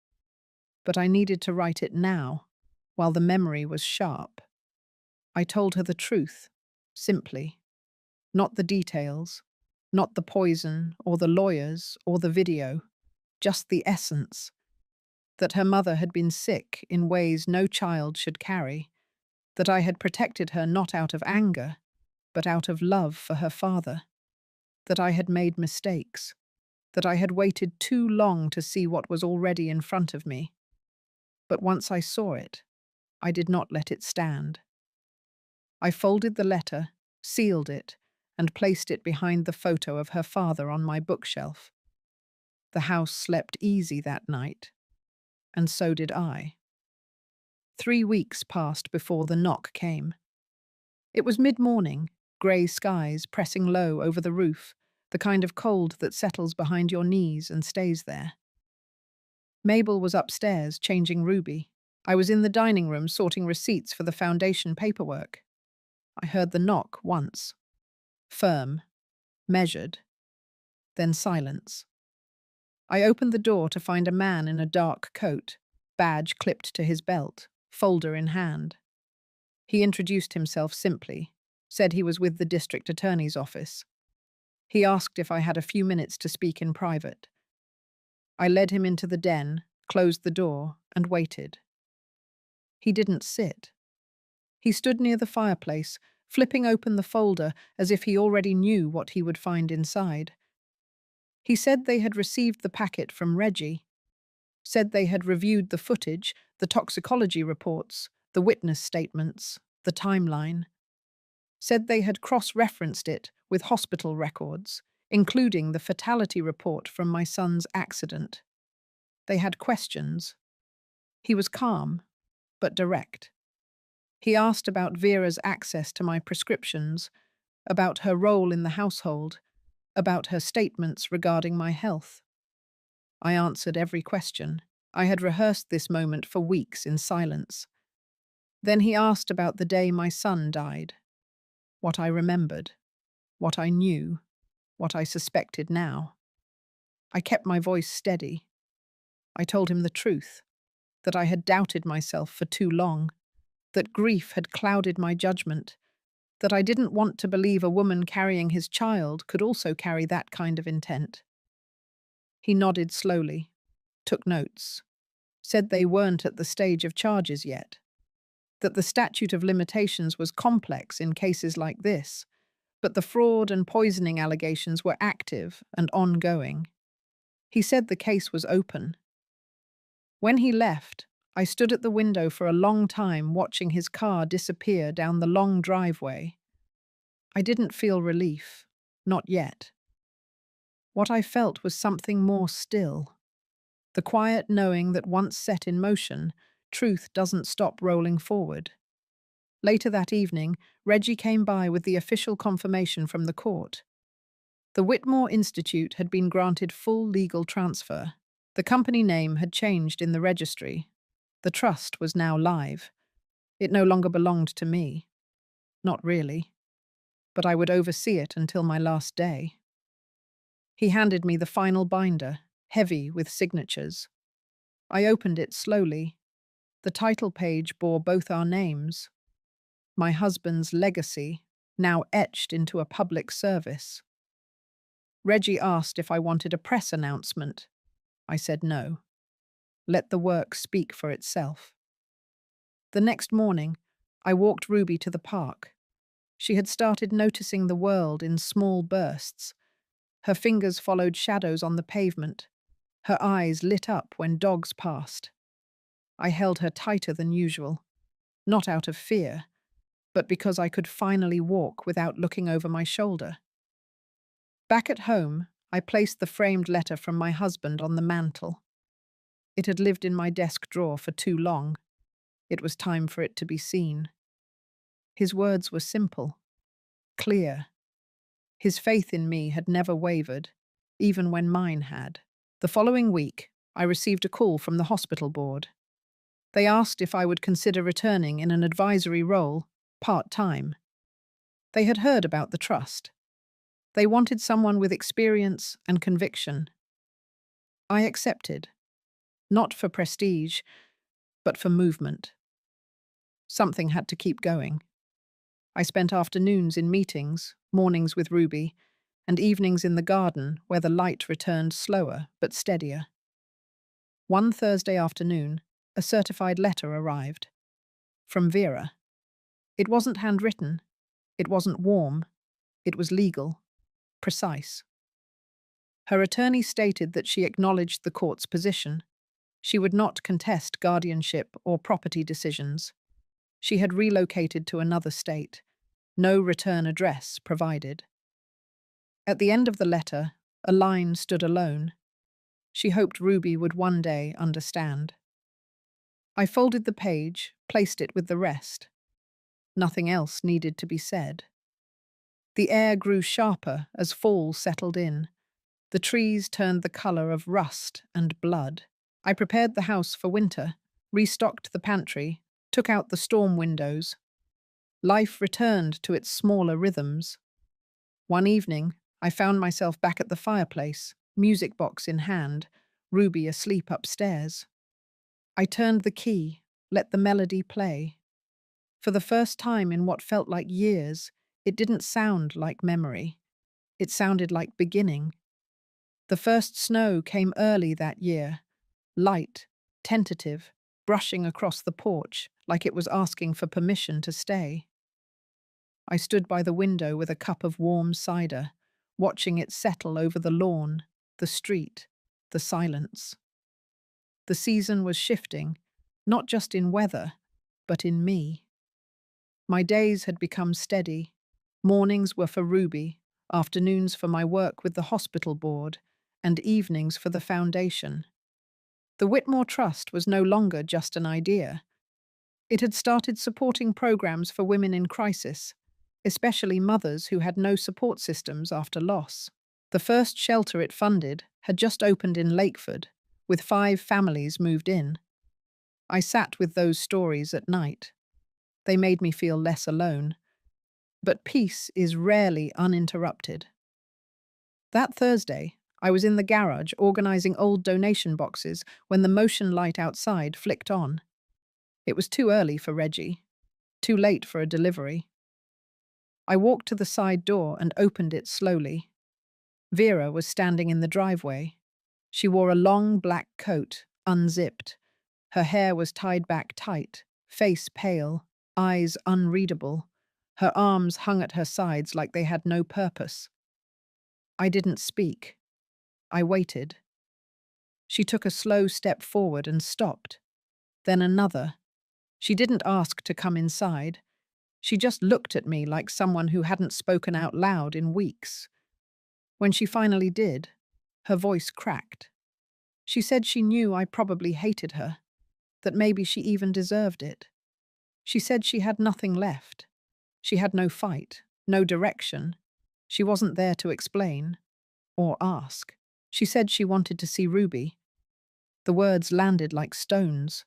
but I needed to write it now, while the memory was sharp. I told her the truth, simply. Not the details, not the poison, or the lawyers, or the video, just the essence. That her mother had been sick in ways no child should carry, that I had protected her not out of anger, but out of love for her father, that I had made mistakes, that I had waited too long to see what was already in front of me. But once I saw it, I did not let it stand. I folded the letter, sealed it, and placed it behind the photo of her father on my bookshelf. The house slept easy that night, and so did I. 3 weeks passed before the knock came. It was mid-morning, grey skies pressing low over the roof, the kind of cold that settles behind your knees and stays there. Mabel was upstairs changing Ruby. I was in the dining room sorting receipts for the foundation paperwork. I heard the knock once. Firm, measured, then silence. I opened the door to find a man in a dark coat, badge clipped to his belt, folder in hand. He introduced himself simply, said he was with the district attorney's office. He asked if I had a few minutes to speak in private. I led him into the den, closed the door, and waited. He didn't sit. He stood near the fireplace, flipping open the folder as if he already knew what he would find inside. He said they had received the packet from Reggie, said they had reviewed the footage, the toxicology reports, the witness statements, the timeline, said they had cross-referenced it with hospital records, including the fatality report from my son's accident. They had questions. He was calm, but direct. He asked about Vera's access to my prescriptions, about her role in the household, about her statements regarding my health. I answered every question. I had rehearsed this moment for weeks in silence. Then he asked about the day my son died, what I remembered, what I knew, what I suspected now. I kept my voice steady. I told him the truth, that I had doubted myself for too long, that grief had clouded my judgment, that I didn't want to believe a woman carrying his child could also carry that kind of intent. He nodded slowly, took notes, said they weren't at the stage of charges yet, that the statute of limitations was complex in cases like this, but the fraud and poisoning allegations were active and ongoing. He said the case was open. When he left, I stood at the window for a long time watching his car disappear down the long driveway. I didn't feel relief, not yet. What I felt was something more still. The quiet knowing that once set in motion, truth doesn't stop rolling forward. Later that evening, Reggie came by with the official confirmation from the court. The Whitmore Institute had been granted full legal transfer. The company name had changed in the registry. The trust was now live. It no longer belonged to me. Not really. But I would oversee it until my last day. He handed me the final binder, heavy with signatures. I opened it slowly. The title page bore both our names. My husband's legacy, now etched into a public service. Reggie asked if I wanted a press announcement. I said no. Let the work speak for itself. The next morning, I walked Ruby to the park. She had started noticing the world in small bursts. Her fingers followed shadows on the pavement. Her eyes lit up when dogs passed. I held her tighter than usual, not out of fear, but because I could finally walk without looking over my shoulder. Back at home, I placed the framed letter from my husband on the mantel. It had lived in my desk drawer for too long. It was time for it to be seen. His words were simple, clear. His faith in me had never wavered, even when mine had. The following week, I received a call from the hospital board. They asked if I would consider returning in an advisory role, part-time. They had heard about the trust. They wanted someone with experience and conviction. I accepted, not for prestige, but for movement. Something had to keep going. I spent afternoons in meetings, mornings with Ruby, and evenings in the garden where the light returned slower but steadier. One Thursday afternoon, a certified letter arrived. From Vera. It wasn't handwritten. It wasn't warm. It was legal. Precise. Her attorney stated that she acknowledged the court's position. She would not contest guardianship or property decisions. She had relocated to another state. No return address provided. At the end of the letter, a line stood alone. She hoped Ruby would one day understand. I folded the page, placed it with the rest. Nothing else needed to be said. The air grew sharper as fall settled in. The trees turned the color of rust and blood. I prepared the house for winter, restocked the pantry, took out the storm windows. Life returned to its smaller rhythms. One evening, I found myself back at the fireplace, music box in hand, Ruby asleep upstairs. I turned the key, let the melody play. For the first time in what felt like years, it didn't sound like memory. It sounded like beginning. The first snow came early that year, light, tentative, brushing across the porch like it was asking for permission to stay. I stood by the window with a cup of warm cider, watching it settle over the lawn, the street, the silence. The season was shifting, not just in weather, but in me. My days had become steady. Mornings were for Ruby, afternoons for my work with the hospital board, and evenings for the foundation. The Whitmore Trust was no longer just an idea. It had started supporting programs for women in crisis, especially mothers who had no support systems after loss. The first shelter it funded had just opened in Lakeford, with 5 families moved in. I sat with those stories at night. They made me feel less alone. But peace is rarely uninterrupted. That Thursday, I was in the garage organizing old donation boxes when the motion light outside flicked on. It was too early for Reggie, too late for a delivery. I walked to the side door and opened it slowly. Vera was standing in the driveway. She wore a long black coat, unzipped. Her hair was tied back tight, face pale, eyes unreadable. Her arms hung at her sides like they had no purpose. I didn't speak. I waited. She took a slow step forward and stopped. Then another. She didn't ask to come inside. She just looked at me like someone who hadn't spoken out loud in weeks. When she finally did, her voice cracked. She said she knew I probably hated her, that maybe she even deserved it. She said she had nothing left. She had no fight, no direction. She wasn't there to explain or ask. She said she wanted to see Ruby. The words landed like stones.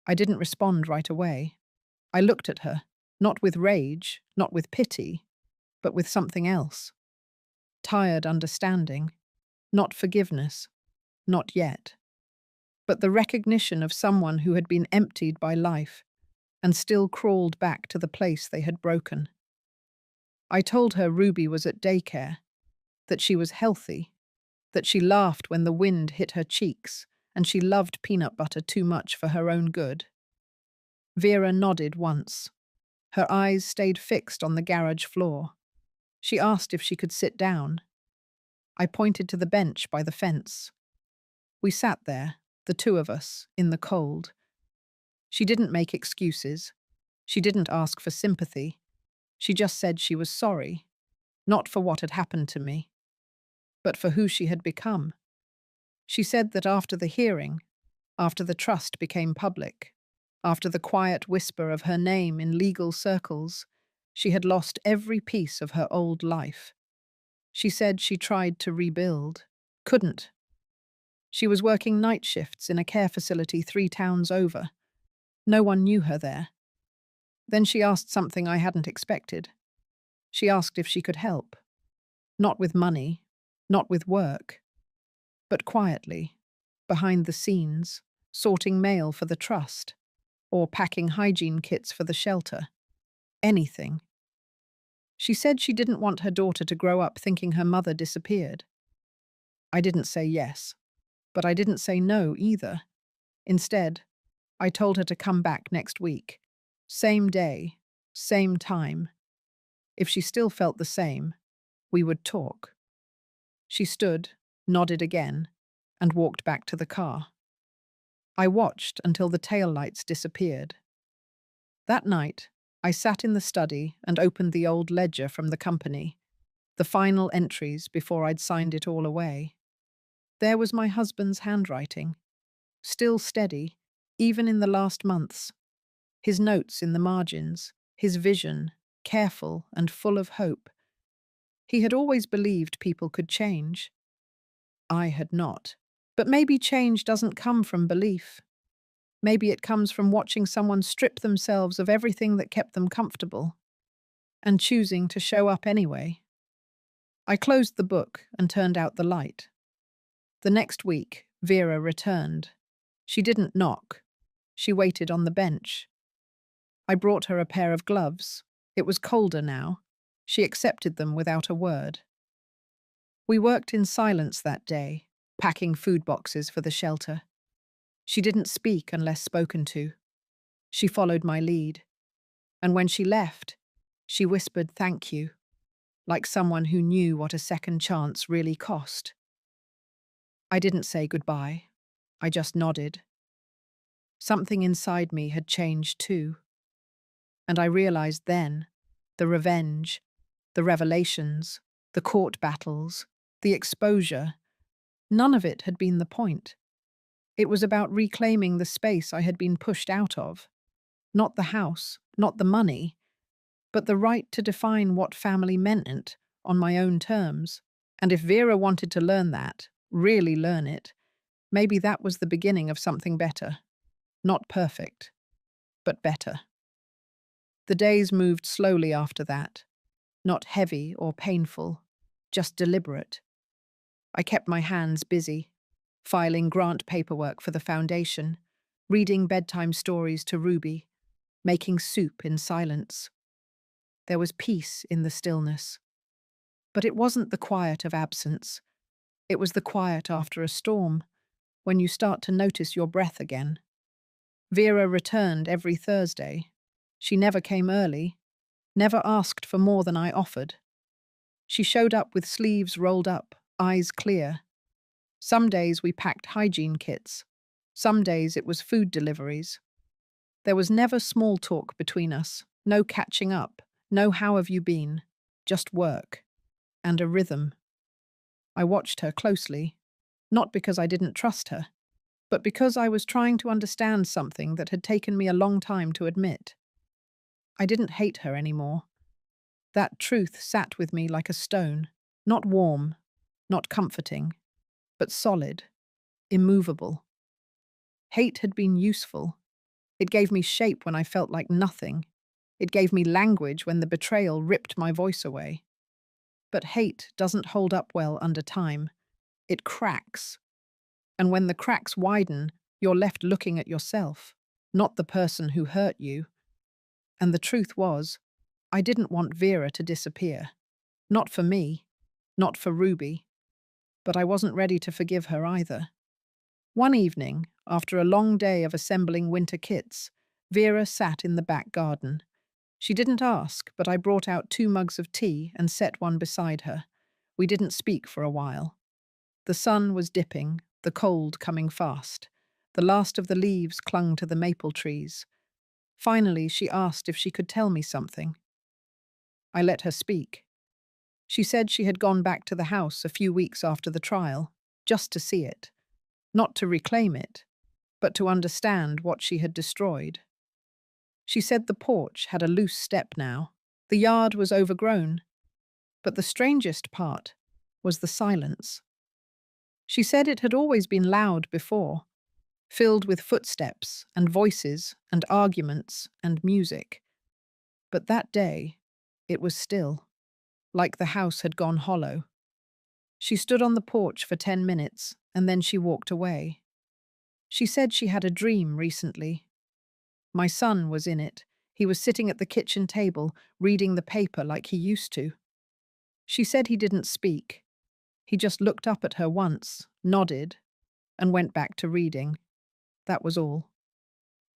I didn't respond right away. I looked at her, not with rage, not with pity, but with something else. Tired understanding, not forgiveness, not yet. But the recognition of someone who had been emptied by life and still crawled back to the place they had broken. I told her Ruby was at daycare, that she was healthy, that she laughed when the wind hit her cheeks, and she loved peanut butter too much for her own good. Vera nodded once. Her eyes stayed fixed on the garage floor. She asked if she could sit down. I pointed to the bench by the fence. We sat there, the two of us, in the cold. She didn't make excuses. She didn't ask for sympathy. She just said she was sorry, not for what had happened to me, but for who she had become. She said that after the hearing, after the trust became public, after the quiet whisper of her name in legal circles, she had lost every piece of her old life. She said she tried to rebuild, couldn't. She was working night shifts in a care facility 3 towns over, No one knew her there. Then she asked something I hadn't expected. She asked if she could help. Not with money, not with work, but quietly, behind the scenes, sorting mail for the trust, or packing hygiene kits for the shelter. Anything. She said she didn't want her daughter to grow up thinking her mother disappeared. I didn't say yes, but I didn't say no either. Instead, I told her to come back next week. Same day, same time. If she still felt the same, we would talk. She stood, nodded again, and walked back to the car. I watched until the taillights disappeared. That night, I sat in the study and opened the old ledger from the company, the final entries before I'd signed it all away. There was my husband's handwriting, still steady, even in the last months. His notes in the margins, his vision, careful and full of hope. He had always believed people could change. I had not. But maybe change doesn't come from belief. Maybe it comes from watching someone strip themselves of everything that kept them comfortable and choosing to show up anyway. I closed the book and turned out the light. The next week, Vera returned. She didn't knock. She waited on the bench. I brought her a pair of gloves. It was colder now. She accepted them without a word. We worked in silence that day, packing food boxes for the shelter. She didn't speak unless spoken to. She followed my lead. And when she left, she whispered thank you, like someone who knew what a second chance really cost. I didn't say goodbye. I just nodded. Something inside me had changed too. And I realized then, the revenge, the revelations, the court battles, the exposure, none of it had been the point. It was about reclaiming the space I had been pushed out of. Not the house, not the money, but the right to define what family meant on my own terms. And if Vera wanted to learn that, really learn it, maybe that was the beginning of something better. Not perfect, but better. The days moved slowly after that, not heavy or painful, just deliberate. I kept my hands busy, filing grant paperwork for the foundation, reading bedtime stories to Ruby, making soup in silence. There was peace in the stillness. But it wasn't the quiet of absence. It was the quiet after a storm, when you start to notice your breath again. Vera returned every Thursday. She never came early, never asked for more than I offered. She showed up with sleeves rolled up, eyes clear. Some days we packed hygiene kits. Some days it was food deliveries. There was never small talk between us, no catching up, no how have you been, just work. And a rhythm. I watched her closely, not because I didn't trust her, but because I was trying to understand something that had taken me a long time to admit. I didn't hate her anymore. That truth sat with me like a stone, not warm, not comforting, but solid, immovable. Hate had been useful. It gave me shape when I felt like nothing. It gave me language when the betrayal ripped my voice away. But hate doesn't hold up well under time. It cracks. And when the cracks widen, you're left looking at yourself, not the person who hurt you. And the truth was, I didn't want Vera to disappear. Not for me, not for Ruby. But I wasn't ready to forgive her either. One evening, after a long day of assembling winter kits, Vera sat in the back garden. She didn't ask, but I brought out 2 mugs of tea and set one beside her. We didn't speak for a while. The sun was dipping, the cold coming fast. The last of the leaves clung to the maple trees. Finally, she asked if she could tell me something. I let her speak. She said she had gone back to the house a few weeks after the trial, just to see it. Not to reclaim it, but to understand what she had destroyed. She said the porch had a loose step now. The yard was overgrown. But the strangest part was the silence. She said it had always been loud before, filled with footsteps and voices and arguments and music. But that day, it was still, like the house had gone hollow. She stood on the porch for 10 minutes, and then she walked away. She said she had a dream recently. My son was in it. He was sitting at the kitchen table, reading the paper like he used to. She said he didn't speak. He just looked up at her once, nodded, and went back to reading. That was all.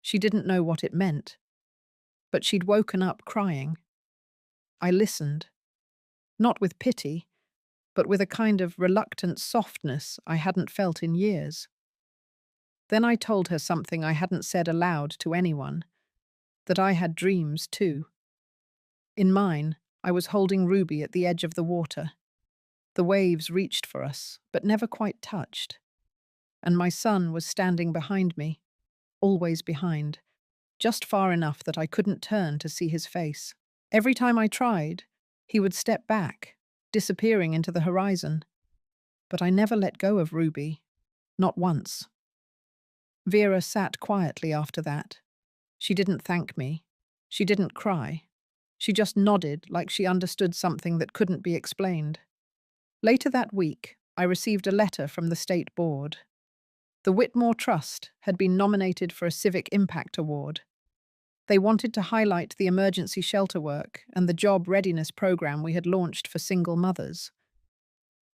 She didn't know what it meant, but she'd woken up crying. I listened, not with pity, but with a kind of reluctant softness I hadn't felt in years. Then I told her something I hadn't said aloud to anyone, that I had dreams too. In mine, I was holding Ruby at the edge of the water. The waves reached for us, but never quite touched. And my son was standing behind me, always behind, just far enough that I couldn't turn to see his face. Every time I tried, he would step back, disappearing into the horizon. But I never let go of Ruby, not once. Vera sat quietly after that. She didn't thank me. She didn't cry. She just nodded like she understood something that couldn't be explained. Later that week, I received a letter from the state board. The Whitmore Trust had been nominated for a Civic Impact Award. They wanted to highlight the emergency shelter work and the job readiness program we had launched for single mothers.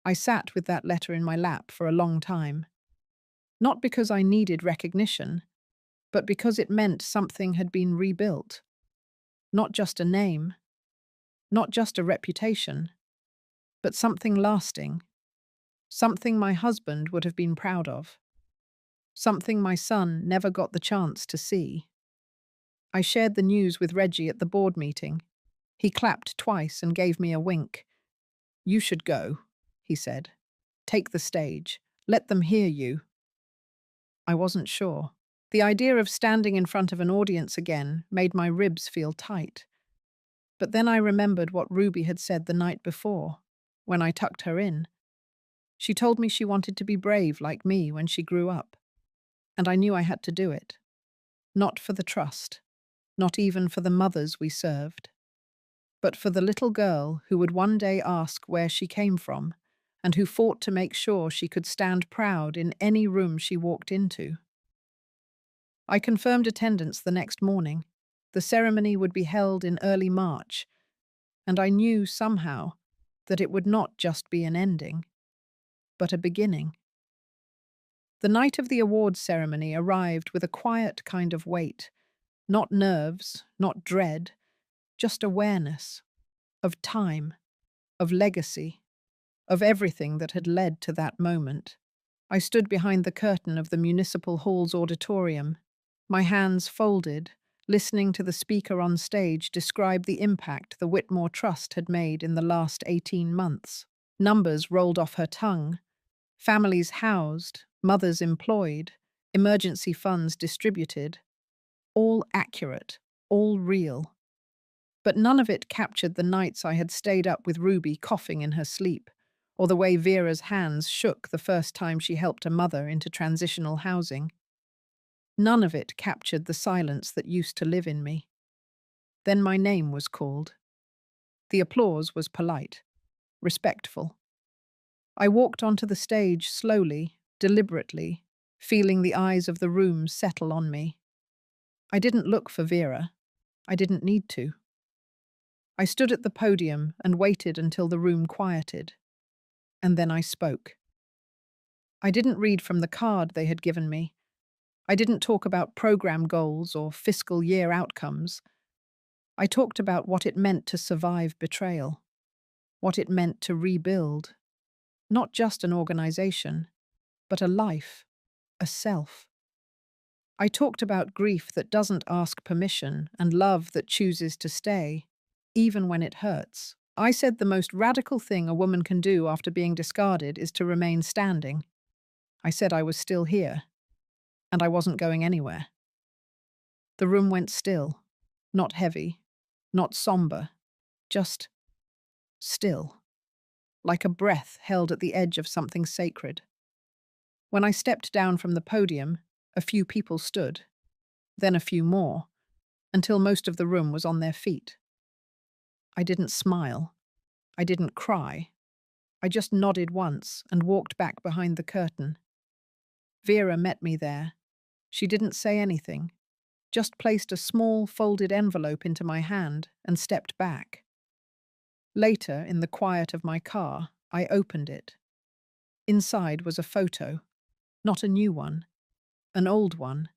I sat with that letter in my lap for a long time. Not because I needed recognition, but because it meant something had been rebuilt. Not just a name, not just a reputation, but something lasting. Something my husband would have been proud of. Something my son never got the chance to see. I shared the news with Reggie at the board meeting. He clapped twice and gave me a wink. "You should go," he said. "Take the stage. Let them hear you." I wasn't sure. The idea of standing in front of an audience again made my ribs feel tight. But then I remembered what Ruby had said the night before, when I tucked her in. She told me she wanted to be brave like me when she grew up. And I knew I had to do it. Not for the trust, not even for the mothers we served, but for the little girl who would one day ask where she came from and who fought to make sure she could stand proud in any room she walked into. I confirmed attendance the next morning. The ceremony would be held in early March, and I knew somehow that it would not just be an ending, but a beginning. The night of the awards ceremony arrived with a quiet kind of weight, not nerves, not dread, just awareness of time, of legacy, of everything that had led to that moment. I stood behind the curtain of the Municipal Hall's auditorium, my hands folded, listening to the speaker on stage describe the impact the Whitmore Trust had made in the last 18 months. Numbers rolled off her tongue. Families housed, mothers employed, emergency funds distributed. All accurate, all real. But none of it captured the nights I had stayed up with Ruby coughing in her sleep, or the way Vera's hands shook the first time she helped a mother into transitional housing. None of it captured the silence that used to live in me. Then my name was called. The applause was polite, respectful. I walked onto the stage slowly, deliberately, feeling the eyes of the room settle on me. I didn't look for Vera. I didn't need to. I stood at the podium and waited until the room quieted. And then I spoke. I didn't read from the card they had given me. I didn't talk about program goals or fiscal year outcomes. I talked about what it meant to survive betrayal, what it meant to rebuild. Not just an organization, but a life, a self. I talked about grief that doesn't ask permission and love that chooses to stay, even when it hurts. I said the most radical thing a woman can do after being discarded is to remain standing. I said I was still here, and I wasn't going anywhere. The room went still, not heavy, not somber, just still, like a breath held at the edge of something sacred. When I stepped down from the podium, A few people stood, then a few more, until most of the room was on their feet. I didn't smile. I didn't cry. I just nodded once and walked back behind the curtain. Vera met me there. She didn't say anything, just placed a small folded envelope into my hand and stepped back. Later, in the quiet of my car, I opened it. Inside was a photo, not a new one, an old one,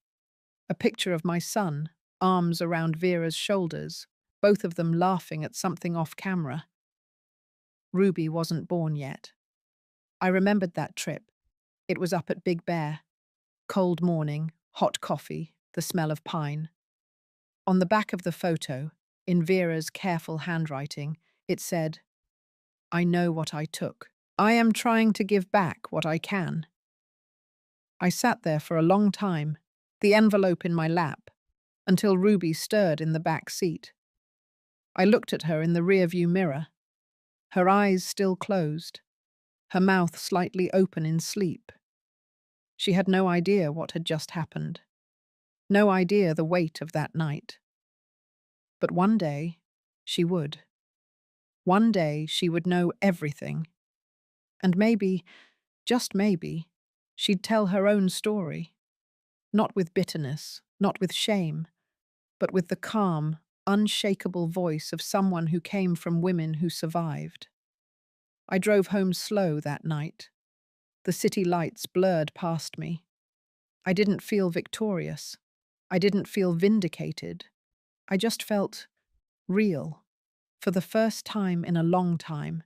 a picture of my son, arms around Vera's shoulders, both of them laughing at something off camera. Ruby wasn't born yet. I remembered that trip. It was up at Big Bear. Cold morning, hot coffee, the smell of pine. On the back of the photo, in Vera's careful handwriting, it said, "I know what I took. I am trying to give back what I can." I sat there for a long time, the envelope in my lap, until Ruby stirred in the back seat. I looked at her in the rearview mirror, her eyes still closed, her mouth slightly open in sleep. She had no idea what had just happened, no idea the weight of that night. But one day, she would. One day she would know everything. And maybe, just maybe, she'd tell her own story. Not with bitterness, not with shame, but with the calm, unshakable voice of someone who came from women who survived. I drove home slow that night. The city lights blurred past me. I didn't feel victorious. I didn't feel vindicated. I just felt real, for the first time in a long time.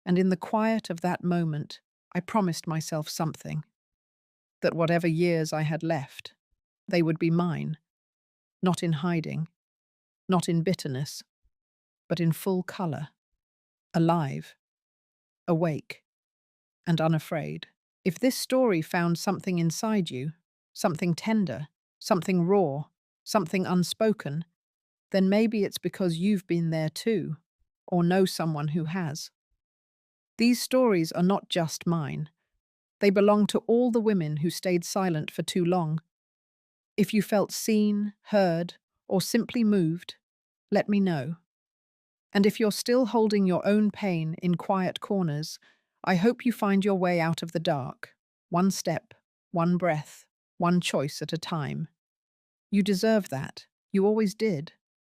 And in the quiet of that moment, I promised myself something. That whatever years I had left, they would be mine. Not in hiding, not in bitterness, but in full color, alive, awake, and unafraid. If this story found something inside you, something tender, something raw, something unspoken, then maybe it's because you've been there too, or know someone who has. These stories are not just mine. They belong to all the women who stayed silent for too long. If you felt seen, heard, or simply moved, let me know. And if you're still holding your own pain in quiet corners, I hope you find your way out of the dark, one step, one breath, one choice at a time. You deserve that. You always did.